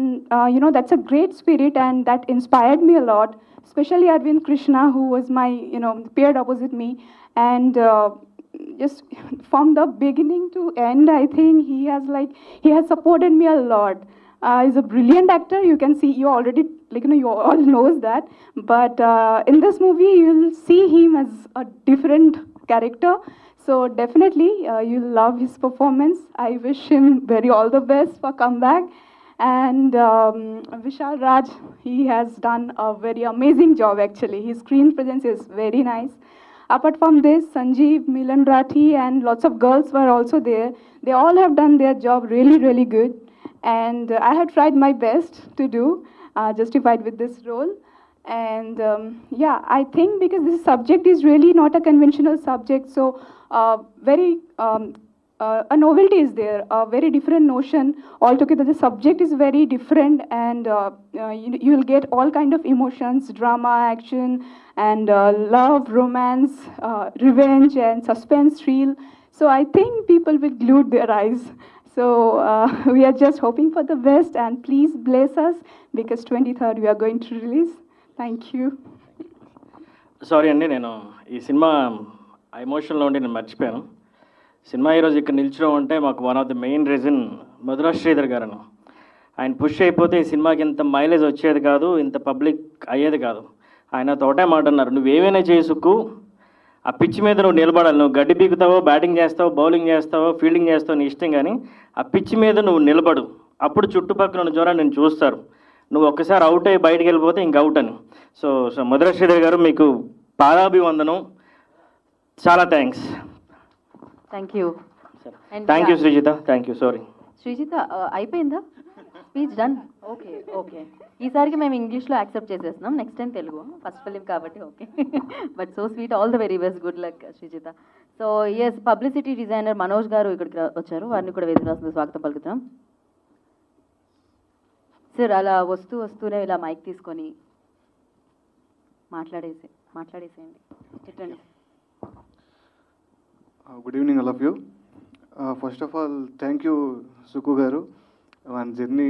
that's a great spirit, and that inspired me a lot. Especially Arvind Krishna, who was my paired opposite me, and just from the beginning to end, I think he has supported me a lot. He's a brilliant actor. You can see, you already you all knows that. But in this movie, you'll see him as a different character. So definitely, you'll love his performance. I wish him very all the best for comeback. And Vishal Raj, he has done a very amazing job actually. His screen presence is very nice. Apart from this, Sanjeev, Milan Rathi, and lots of girls were also there. They all have done their job really, really good. And I have tried my best to do, justified with this role. And I think because this subject is really not a conventional subject, so a novelty is there, a very different notion altogether. The subject is very different, and you will get all kind of emotions, drama, action, and love, romance, revenge, and suspense, thrill. So I think people will glue their eyes. So we are just hoping for the best, and please bless us because 23rd we are going to release. Thank you. Sorry అండి, నేను ఈ cinema ఎమోషన్లో ఉండి నేను మర్చిపోయాను. Cinema ఈరోజు ఇక్కడ నిల్చడం అంటే మాకు one of the main reason Madhura Sridhar గారు. ఆయన పుష్ అయిపోతే ఈ సినిమాకి ఇంత మైలేజ్ వచ్చేది కాదు, ఇంత పబ్లిక్ అయ్యేది కాదు. ఆయన తోటే మాట అన్నారు, నువ్వేమైనా చేసుకు, ఆ పిచ్ మీద నువ్వు నిలబడాలి. నువ్వు గడ్డి పీకుతావో, బ్యాటింగ్ చేస్తావో, బౌలింగ్ చేస్తావో, ఫీల్డింగ్ చేస్తావో నీ ఇష్టం, కానీ ఆ పిచ్ మీద నువ్వు నిలబడు. అప్పుడు చుట్టుపక్కల ఉన్న జ్వరం నేను చూస్తారు. నువ్వు ఒక్కసారి అవుట్ అయ్యి బయటకు వెళ్ళిపోతే ఇంక అవుట్ అని. సో మధురా శ్రీధర్ గారు, మీకు పాదాభివందనం. చాలా thanks. Thank you. Thank you Srijita. Thank you. Sorry Srijita, అయిపోయిందా స్పీచ్? డన్. ఓకే ఓకే, ఈసారికి మేము ఇంగ్లీష్లో యాక్సెప్ట్ చేసేస్తున్నాం, next time Telugu. First film కాబట్టి okay. But so sweet, all the very best, good luck Srijitha. So yes, publicity designer Manoj గారు ఇక్కడికి వచ్చారు, వారిని కూడా వేదిక రాసిన స్వాగతం పలుకుతున్నాం. సార్, అలా వస్తూనే ఇలా మైక్ తీసుకొని మాట్లాడేసేయండి. చెప్పండి. Good evening all of you. First of all thank you Sukku గారు. మన జర్నీ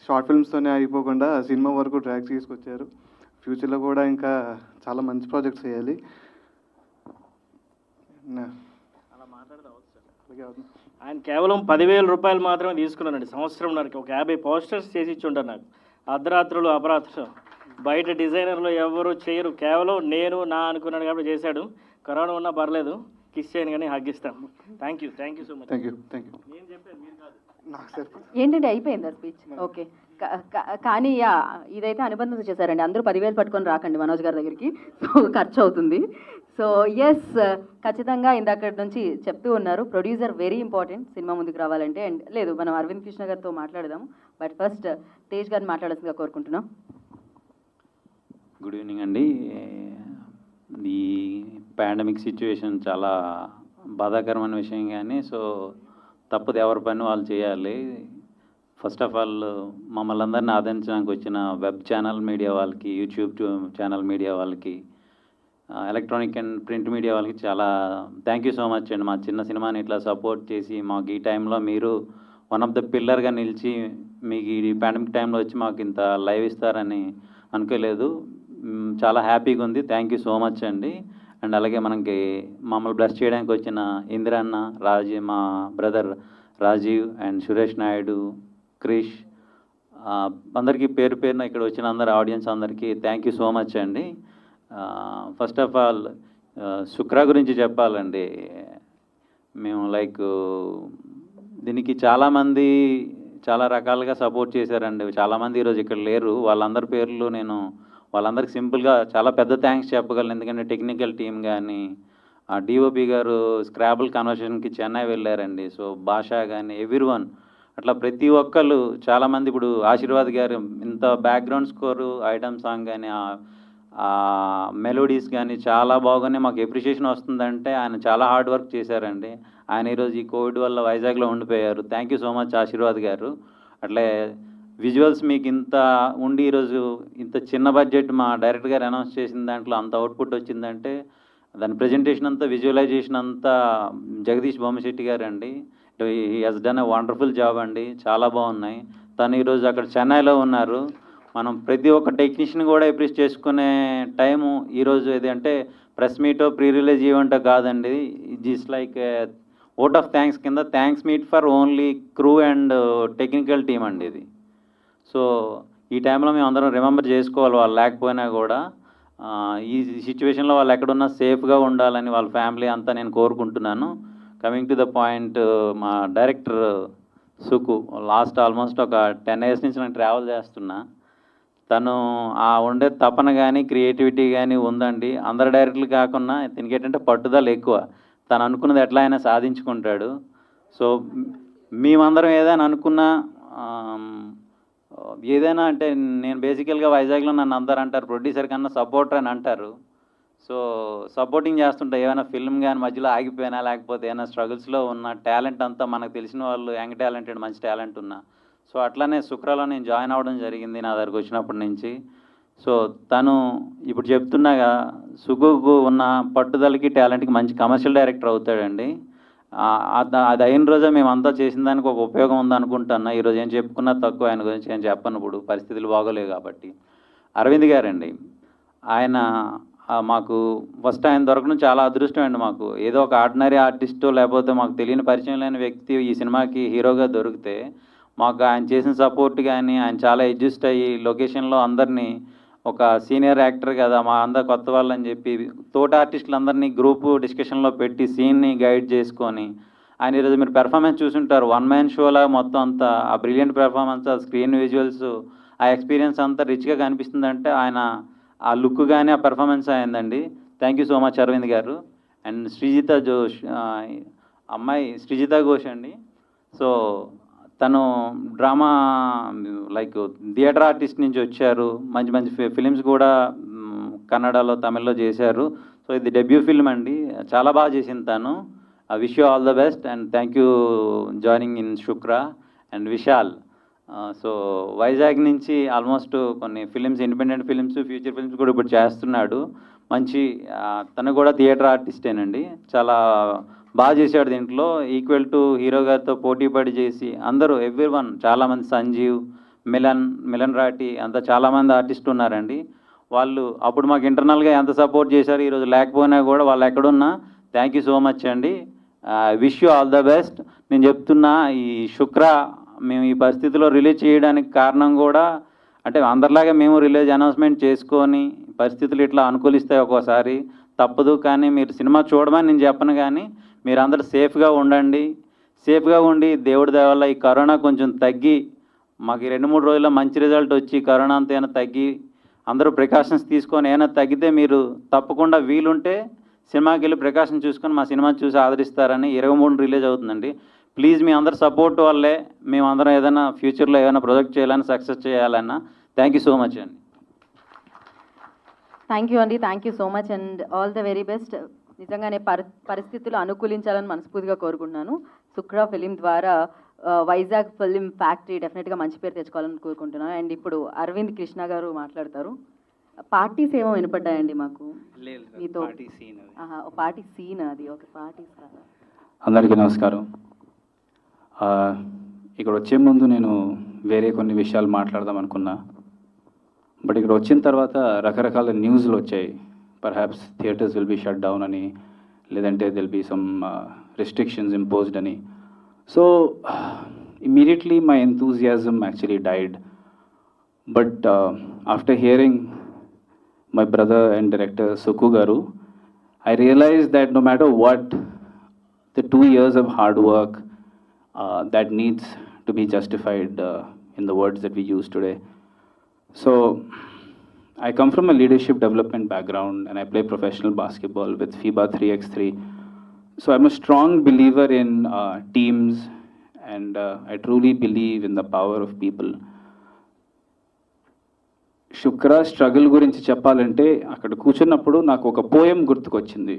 షార్ట్ ఫిల్మ్స్తోనే అయిపోకుండా సినిమా వరకు ట్రాక్స్ తీసుకొచ్చారు. ఫ్యూచర్లో కూడా ఇంకా చాలా మంచి ప్రాజెక్ట్స్ చేయాలి. ఆయన కేవలం 10,000 రూపాయలు మాత్రమే తీసుకున్నానండి సంవత్సరంన్నరకి. ఒక 50 పోస్టర్స్ చేసి ఇచ్చి ఉంటారు నాకు. అర్ధరాత్రులు అపరాత్రులు బయట డిజైనర్లు ఎవరు చేయరు, కేవలం నేను అనుకున్నాను కాబట్టి చేశాడు. కరోనా ఉన్నా పర్లేదు, కిస్ చేయను కానీ హగ్ ఇస్తాను. Thank you so much. Thank you. నేను చెప్పాను, మీరు కాదు. ఏంటంటే అయిపోయిందా స్పీచ్? ఓకే. కానీ ఇదైతే అనుబంధం చేశారండి. అందరూ 10,000 పట్టుకొని రాకండి మనోజ్ గారి దగ్గరికి, ఖర్చు అవుతుంది. సో ఎస్, ఖచ్చితంగా ఇందాక నుంచి చెప్తూ ఉన్నారు, ప్రొడ్యూసర్ వెరీ ఇంపార్టెంట్ సినిమా ముందుకు రావాలంటే. అండ్ లేదు, మనం అరవింద్ కృష్ణ గారితో మాట్లాడదాము, బట్ ఫస్ట్ తేజ్ గారిని మాట్లాడాల్సిందిగా కోరుకుంటున్నాం. గుడ్ ఈవినింగ్ అండి. ఈ పాండమిక్ సిచ్యువేషన్ చాలా బాధాకరమైన విషయం, కానీ సో తప్పదు, ఎవరి పని వాళ్ళు చేయాలి. ఫస్ట్ ఆఫ్ ఆల్ మమ్మల్ని అందరినీ ఆదరించడానికి వచ్చిన వెబ్ ఛానల్ మీడియా వాళ్ళకి, యూట్యూబ్ ఛానల్ మీడియా వాళ్ళకి, ఎలక్ట్రానిక్ అండ్ ప్రింట్ మీడియా వాళ్ళకి చాలా థ్యాంక్ యూ సో మచ్ అండి. మా చిన్న సినిమాని ఇట్లా సపోర్ట్ చేసి మాకు ఈ టైంలో మీరు వన్ ఆఫ్ ద పిల్లర్గా నిలిచి మీకు ఈ పాండమిక్ టైంలో వచ్చి మాకు ఇంత లైవ్ ఇస్తారని అనుకోలేదు. చాలా హ్యాపీగా ఉంది. థ్యాంక్ యూ సో మచ్ అండి. అండ్ అలాగే మనకి మమ్మల్ని బ్లెస్ చేయడానికి వచ్చిన ఇందిరన్న, మా బ్రదర్ రాజీవ్ అండ్ సురేష్ నాయుడు, క్రిష్, అందరికీ పేరు పేరున ఇక్కడ వచ్చిన అందరు ఆడియన్స్ అందరికీ థ్యాంక్ యూ సో మచ్ అండి. ఫస్ట్ ఆఫ్ ఆల్ శుక్ర గురించి చెప్పాలండి. మేము దీనికి చాలామంది చాలా రకాలుగా సపోర్ట్ చేశారండి. చాలామంది ఈరోజు ఇక్కడ లేరు, వాళ్ళందరి పేర్లు వాళ్ళందరికీ సింపుల్గా చాలా పెద్ద థ్యాంక్స్ చెప్పగలను. ఎందుకంటే టెక్నికల్ టీం కానీ, ఆ డిఓపి గారు స్క్రాబుల్ కన్వర్షన్కి చెన్నై వెళ్ళారండి. సో భాష కానీ ఎవ్రీవన్ అట్లా ప్రతి ఒక్కళ్ళు చాలామంది, ఇప్పుడు ఆశీర్వాద్ గారు ఇంత బ్యాక్గ్రౌండ్ స్కోరు ఐటమ్ సాంగ్ కానీ మెలోడీస్ కానీ చాలా బాగున్నాయి. మాకు ఎప్రిషియేషన్ వస్తుందంటే ఆయన చాలా హార్డ్ వర్క్ చేశారండి. ఆయన ఈరోజు ఈ కోవిడ్ వల్ల వైజాగ్లో ఉండిపోయారు. Thank you so much Ashirvad గారు. అట్లే విజువల్స్ మీకు ఇంత ఉండి ఈరోజు ఇంత చిన్న బడ్జెట్ మా డైరెక్టర్ గారు అనౌన్స్ చేసిన దాంట్లో అంత అవుట్పుట్ వచ్చిందంటే దాని ప్రజెంటేషన్ అంతా, విజువలైజేషన్ అంతా జగదీష్ బొమ్మశెట్టి గారు అండి. He has done a wonderful job అండి. చాలా బాగున్నాయి. తను ఈరోజు అక్కడ చెన్నైలో ఉన్నారు. మనం ప్రతి ఒక్క టెక్నీషియన్ కూడా అప్రిషియేట్ చేసుకునే టైము ఈరోజు ఇది. అంటే ప్రెస్ మీటో ప్రీ రిలీజ్ ఈవెంటో కాదండి. It's like vote of thanks కింద thanks meet for only crew and technical team అండి ఇది. సో ఈ టైంలో మేము అందరం రిమెంబర్ చేసుకోవాలి, వాళ్ళు లేకపోయినా కూడా ఈ సిచ్యువేషన్లో వాళ్ళు ఎక్కడున్నా సేఫ్గా ఉండాలని వాళ్ళ ఫ్యామిలీ అంతా నేను కోరుకుంటున్నాను. కమింగ్ టు ద పాయింట్, మా డైరెక్టర్ సుకు లాస్ట్ ఆల్మోస్ట్ ఒక 10 years నుంచి నేను ట్రావెల్ చేస్తున్నా. తను ఆ ఉండే తపన కానీ క్రియేటివిటీ కానీ ఉందండి. అందరు డైరెక్టర్లు కాకుండా దీనికి ఏంటంటే పట్టుదల ఎక్కువ. తను అనుకున్నది ఎట్లా అయినా సాధించుకుంటాడు. సో మేమందరం ఏదైనా అనుకున్నా, ఏదైనా అంటే నేను బేసికల్గా వైజాగ్లో నన్ను అందరు అంటారు ప్రొడ్యూసర్ కన్నా సపోర్టర్ అని అంటారు. సో సపోర్టింగ్ చేస్తుంటా. ఏమైనా ఫిల్మ్ కానీ మధ్యలో ఆగిపోయినా, లేకపోతే ఏమైనా స్ట్రగుల్స్లో ఉన్న టాలెంట్ అంతా మనకు తెలిసిన వాళ్ళు, యంగ్ టాలెంటెడ్ మంచి టాలెంట్ ఉన్నా. సో అట్లానే శుక్రలో నేను జాయిన్ అవ్వడం జరిగింది నా దగ్గరకు వచ్చినప్పటి నుంచి. సో తను ఇప్పుడు చెప్తున్నాగా సుకుకు ఉన్న పట్టుదలకి టాలెంట్కి మంచి కమర్షియల్ డైరెక్టర్ అవుతాడండి. అది అయిన రోజే మేమంతా చేసిన దానికి ఒక ఉపయోగం ఉందనుకుంటున్నా. ఈరోజు ఏం చెప్పుకున్నా తక్కువ, ఆయన గురించి ఏం చెప్పను, ఇప్పుడు పరిస్థితులు బాగోలేవు కాబట్టి. అరవింద్ గారండి, ఆయన మాకు ఫస్ట్ ఆయన దొరకడం చాలా అదృష్టం అండి. మాకు ఏదో ఒక ఆర్డినరీ ఆర్టిస్టో లేకపోతే మాకు తెలియని పరిచయం లేని వ్యక్తి ఈ సినిమాకి హీరోగా దొరికితే మాకు ఆయన చేసిన సపోర్ట్ కానీ, ఆయన చాలా అడ్జస్ట్ అయ్యి లొకేషన్లో అందరినీ ఒక సీనియర్ యాక్టర్ కదా మా అందరు కొత్త వాళ్ళని చెప్పి తోటి ఆర్టిస్టులందరినీ గ్రూపు డిస్కషన్లో పెట్టి సీన్ని గైడ్ చేసుకొని ఆయన ఈరోజు మీరు పెర్ఫార్మెన్స్ చూసుంటారు. 1 man షోలా మొత్తం అంతా ఆ బ్రిలియంట్ పెర్ఫార్మెన్స్, ఆ స్క్రీన్ విజువల్స్, ఆ ఎక్స్పీరియన్స్ అంతా రిచ్గా కనిపిస్తుందంటే ఆయన ఆ లుక్ కానీ ఆ పెర్ఫార్మెన్స్ అయిందండి. Thank you so much Aravind గారు. అండ్ శ్రీజిత జోష్, అమ్మాయి శ్రీజిత ఘోష్ అండి. సో తను డ్రామా లైక్ థియేటర్ ఆర్టిస్ట్ నుంచి వచ్చారు. మంచి మంచి ఫిలిమ్స్ కూడా కన్నడలో, తమిళ్లో చేశారు. సో ఇది డెబ్యూ ఫిల్మ్ అండి. చాలా బాగా చేసింది తను. Wish you all the best and thank you joining in Shukra. And Vishal, so Vizag నుంచి ఆల్మోస్ట్ కొన్ని films, independent films, future films కూడా ఇప్పుడు చేస్తున్నాడు. మంచి తను కూడా థియేటర్ ఆర్టిస్టేనండి. చాలా బాగా చేశాడు దీంట్లో. ఈక్వల్ టు హీరో గారితో పోటీ పడి చేసి అందరూ ఎవ్రీవన్, చాలామంది సంజీవ్, మిలన్ రాటి అంతా చాలామంది ఆర్టిస్టులు ఉన్నారండి. వాళ్ళు అప్పుడు మాకు ఇంటర్నల్గా ఎంత సపోర్ట్ చేశారు, ఈరోజు లేకపోయినా కూడా వాళ్ళు ఎక్కడున్నా థ్యాంక్ యూ సో మచ్ అండి. Wish you all the best. నేను చెప్తున్నా, ఈ శుక్ర మేము ఈ పరిస్థితిలో రిలీజ్ చేయడానికి కారణం కూడా అంటే అందరిలాగా మేము రిలీజ్ అనౌన్స్మెంట్ చేసుకొని పరిస్థితులు ఇట్లా అనుకూలిస్తాయి ఒక్కోసారి, తప్పదు. కానీ మీరు సినిమా చూడమని నేను చెప్పను, కానీ మీరు అందరూ సేఫ్గా ఉండండి. సేఫ్గా ఉండి దేవుడి దయ వల్ల ఈ కరోనా కొంచెం తగ్గి మాకు 2-3 రోజుల్లో మంచి రిజల్ట్ వచ్చి కరోనా అంతా ఏమైనా తగ్గి అందరూ ప్రికాషన్స్ తీసుకొని ఏమైనా తగ్గితే మీరు తప్పకుండా వీలుంటే సినిమాకి వెళ్ళి ప్రికాషన్ చూసుకొని మా సినిమా చూసి ఆదరిస్తారని. 23 రిలీజ్ అవుతుందండి. ప్లీజ్ మీ అందరు సపోర్ట్ వల్లే మేము అందరం ఏదైనా ఫ్యూచర్లో ఏదైనా ప్రొజెక్ట్ చేయాలని, సక్సెస్ చేయాలన్నా. థ్యాంక్ యూ సో మచ్ అండి. థ్యాంక్ యూ అండి. Thank you so much and all the very best. నిజంగానే పరిస్థితులు అనుకూలించాలని మనస్ఫూర్తిగా కోరుకుంటున్నాను. శుక్ర ఫిలిం ద్వారా వైజాగ్ ఫిలిం ఫ్యాక్టరీ డెఫినెట్గా మంచి పేరు తెచ్చుకోవాలని కోరుకుంటున్నాను. అండ్ ఇప్పుడు అరవింద్ కృష్ణ గారు మాట్లాడతారు. పార్టీస్ ఏమో వినపడ్డాయండి మాకు మీతో. పార్టీ సీన్ అది ఒక పార్టీ. అందరికీ నమస్కారం. ఇక్కడ వచ్చే ముందు నేను వేరే కొన్ని విషయాలు మాట్లాడదాం అనుకున్నా. బట్ ఇక్కడ వచ్చిన తర్వాత రకరకాల న్యూస్లు వచ్చాయి. Perhaps theatres will be shut down అని, లేదంటే there'll be some restrictions imposed అని. So immediately my enthusiasm actually died. But after hearing my brother and director Suku Garu, I realized that no matter what, the 2 years of hard work that needs to be justified in the words that we use today. So I come from a leadership development background and I play professional basketball with FIBA 3x3. So I'm a strong believer in teams and I truly believe in the power of people. Shukra struggle గురించి చెప్పాలంటే అక్కడ కూర్చున్నప్పుడు నాకు ఒక poem గుర్తుకొచ్చింది.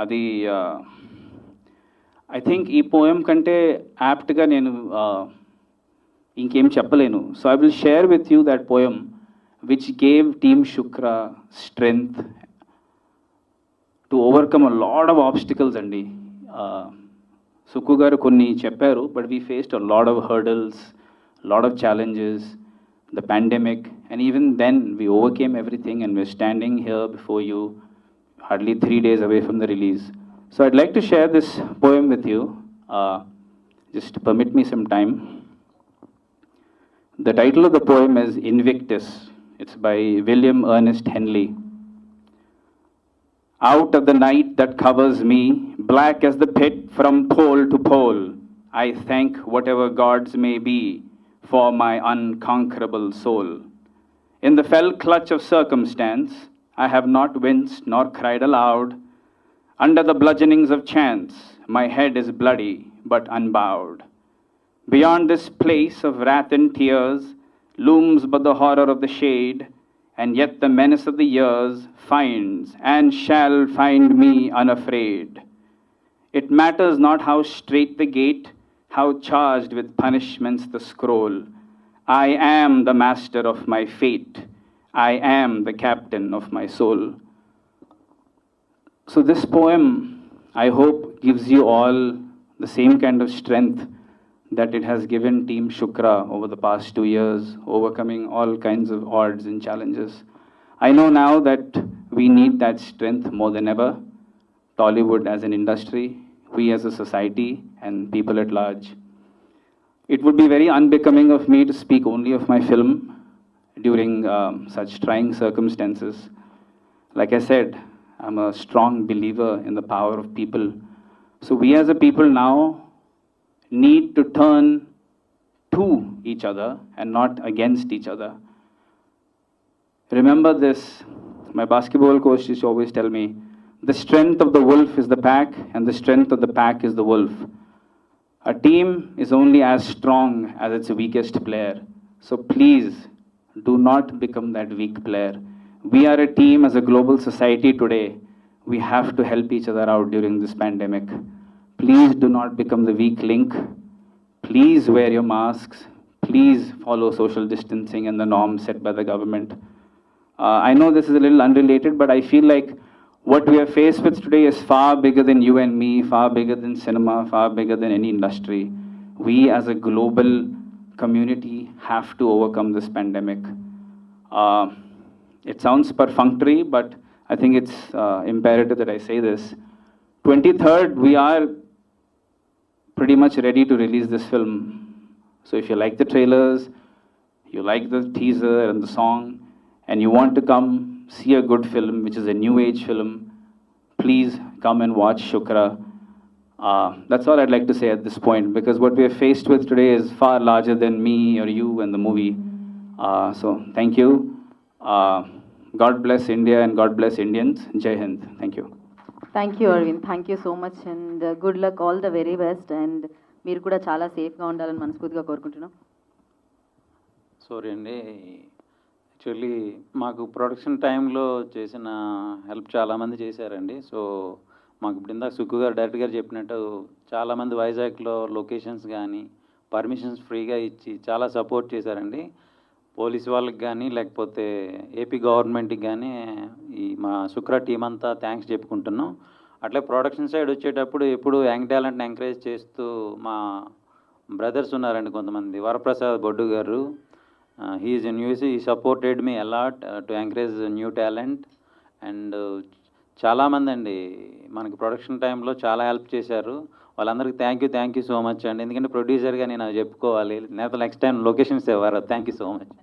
అది I think ఈ poem కంటే యాప్ట్గా నేను ఇంకేం చెప్పలేను. So I will share with you that poem which gave team Shukra strength to overcome a lot of obstacles అండి. సుక్కు గారు కొన్ని చెప్పారు, but we faced a lot of hurdles, lot of challenges, the pandemic, and even then we overcame everything and we're standing here before you hardly 3 days away from the release. So I'd like to share this poem with you. Just permit me some time. The title of the poem is Invictus. It's by William Ernest Henley. Out of the night that covers me, black as the pit from pole to pole, I thank whatever gods may be for my unconquerable soul. In the fell clutch of circumstance, I have not winced nor cried aloud. Under the bludgeonings of chance, my head is bloody but unbowed. Beyond this place of wrath and tears looms but the horror of the shade, and yet the menace of the years finds and shall find me unafraid. It matters not how straight the gate, how charged with punishments the scroll. I am the master of my fate. I am the captain of my soul. So this poem, I hope, gives you all the same kind of strength that it has given Team Shukra over the past 2 years, overcoming all kinds of odds and challenges. I know now that we need that strength more than ever. Tollywood as an industry, we as a society, and people at large. It would be very unbecoming of me to speak only of my film during such trying circumstances. Like I said, I'm a strong believer in the power of people. So we as a people now need to turn to each other and not against each other. Remember this, my basketball coach used to always tell me, the strength of the wolf is the pack, and the strength of the pack is the wolf. A team is only as strong as its weakest player. So please, do not become that weak player. We are a team as a global society today. We have to help each other out during this pandemic. Please do not become the weak link. Please wear your masks. Please follow social distancing and the norms set by the government. I know this is a little unrelated, but I feel like what we are faced with today is far bigger than you and me, far bigger than cinema, far bigger than any industry. We as a global community have to overcome this pandemic. It sounds perfunctory, but I think it's imperative that I say this. 23rd, we are pretty much ready to release this film. So if you like the trailers, you like the teaser and the song, and you want to come see a good film, which is a new age film, please come and watch Shukra. That's all I'd like to say at this point, because what we are faced with today is far larger than me or you and the movie. So thank you. God bless India and God bless Indians. Jai Hind. Thank you. Thank you Aravind, thank you so much and good luck, all the very best. And మీరు కూడా చాలా సేఫ్గా ఉండాలని మనస్ఫూర్తిగా కోరుకుంటున్నాం. Sorry అండి, actually మాకు production టైంలో చేసిన హెల్ప్ చాలామంది చేశారండి. సో మాకు ఇప్పుడు ఇందాక సుక్కు గారు డైరెక్టర్ గారు చెప్పినట్టు చాలామంది వైజాగ్లో లొకేషన్స్ కానీ పర్మిషన్స్ ఫ్రీగా ఇచ్చి చాలా సపోర్ట్ చేశారండి. పోలీస్ వాళ్ళకి కానీ లేకపోతే ఏపీ గవర్నమెంట్కి కానీ ఈ మా శుక్ర టీం అంతా థ్యాంక్స్ చెప్పుకుంటున్నాం. అట్లే ప్రొడక్షన్ సైడ్ వచ్చేటప్పుడు ఎప్పుడు యంగ్ టాలెంట్ని ఎంకరేజ్ చేస్తూ మా బ్రదర్స్ ఉన్నారండి కొంతమంది. వరప్రసాద్ బొడ్డు గారు, he is in USA, he supported me a lot to encourage new talent. And చాలామంది అండి మనకి ప్రొడక్షన్ టైంలో చాలా హెల్ప్ చేశారు. వాళ్ళందరికీ థ్యాంక్ యూ సో మచ్ అండి. ఎందుకంటే ప్రొడ్యూసర్గా నేను అది చెప్పుకోవాలి, నెక్స్ట్ టైం లొకేషన్స్ ఇవ్వరు. Thank you so much.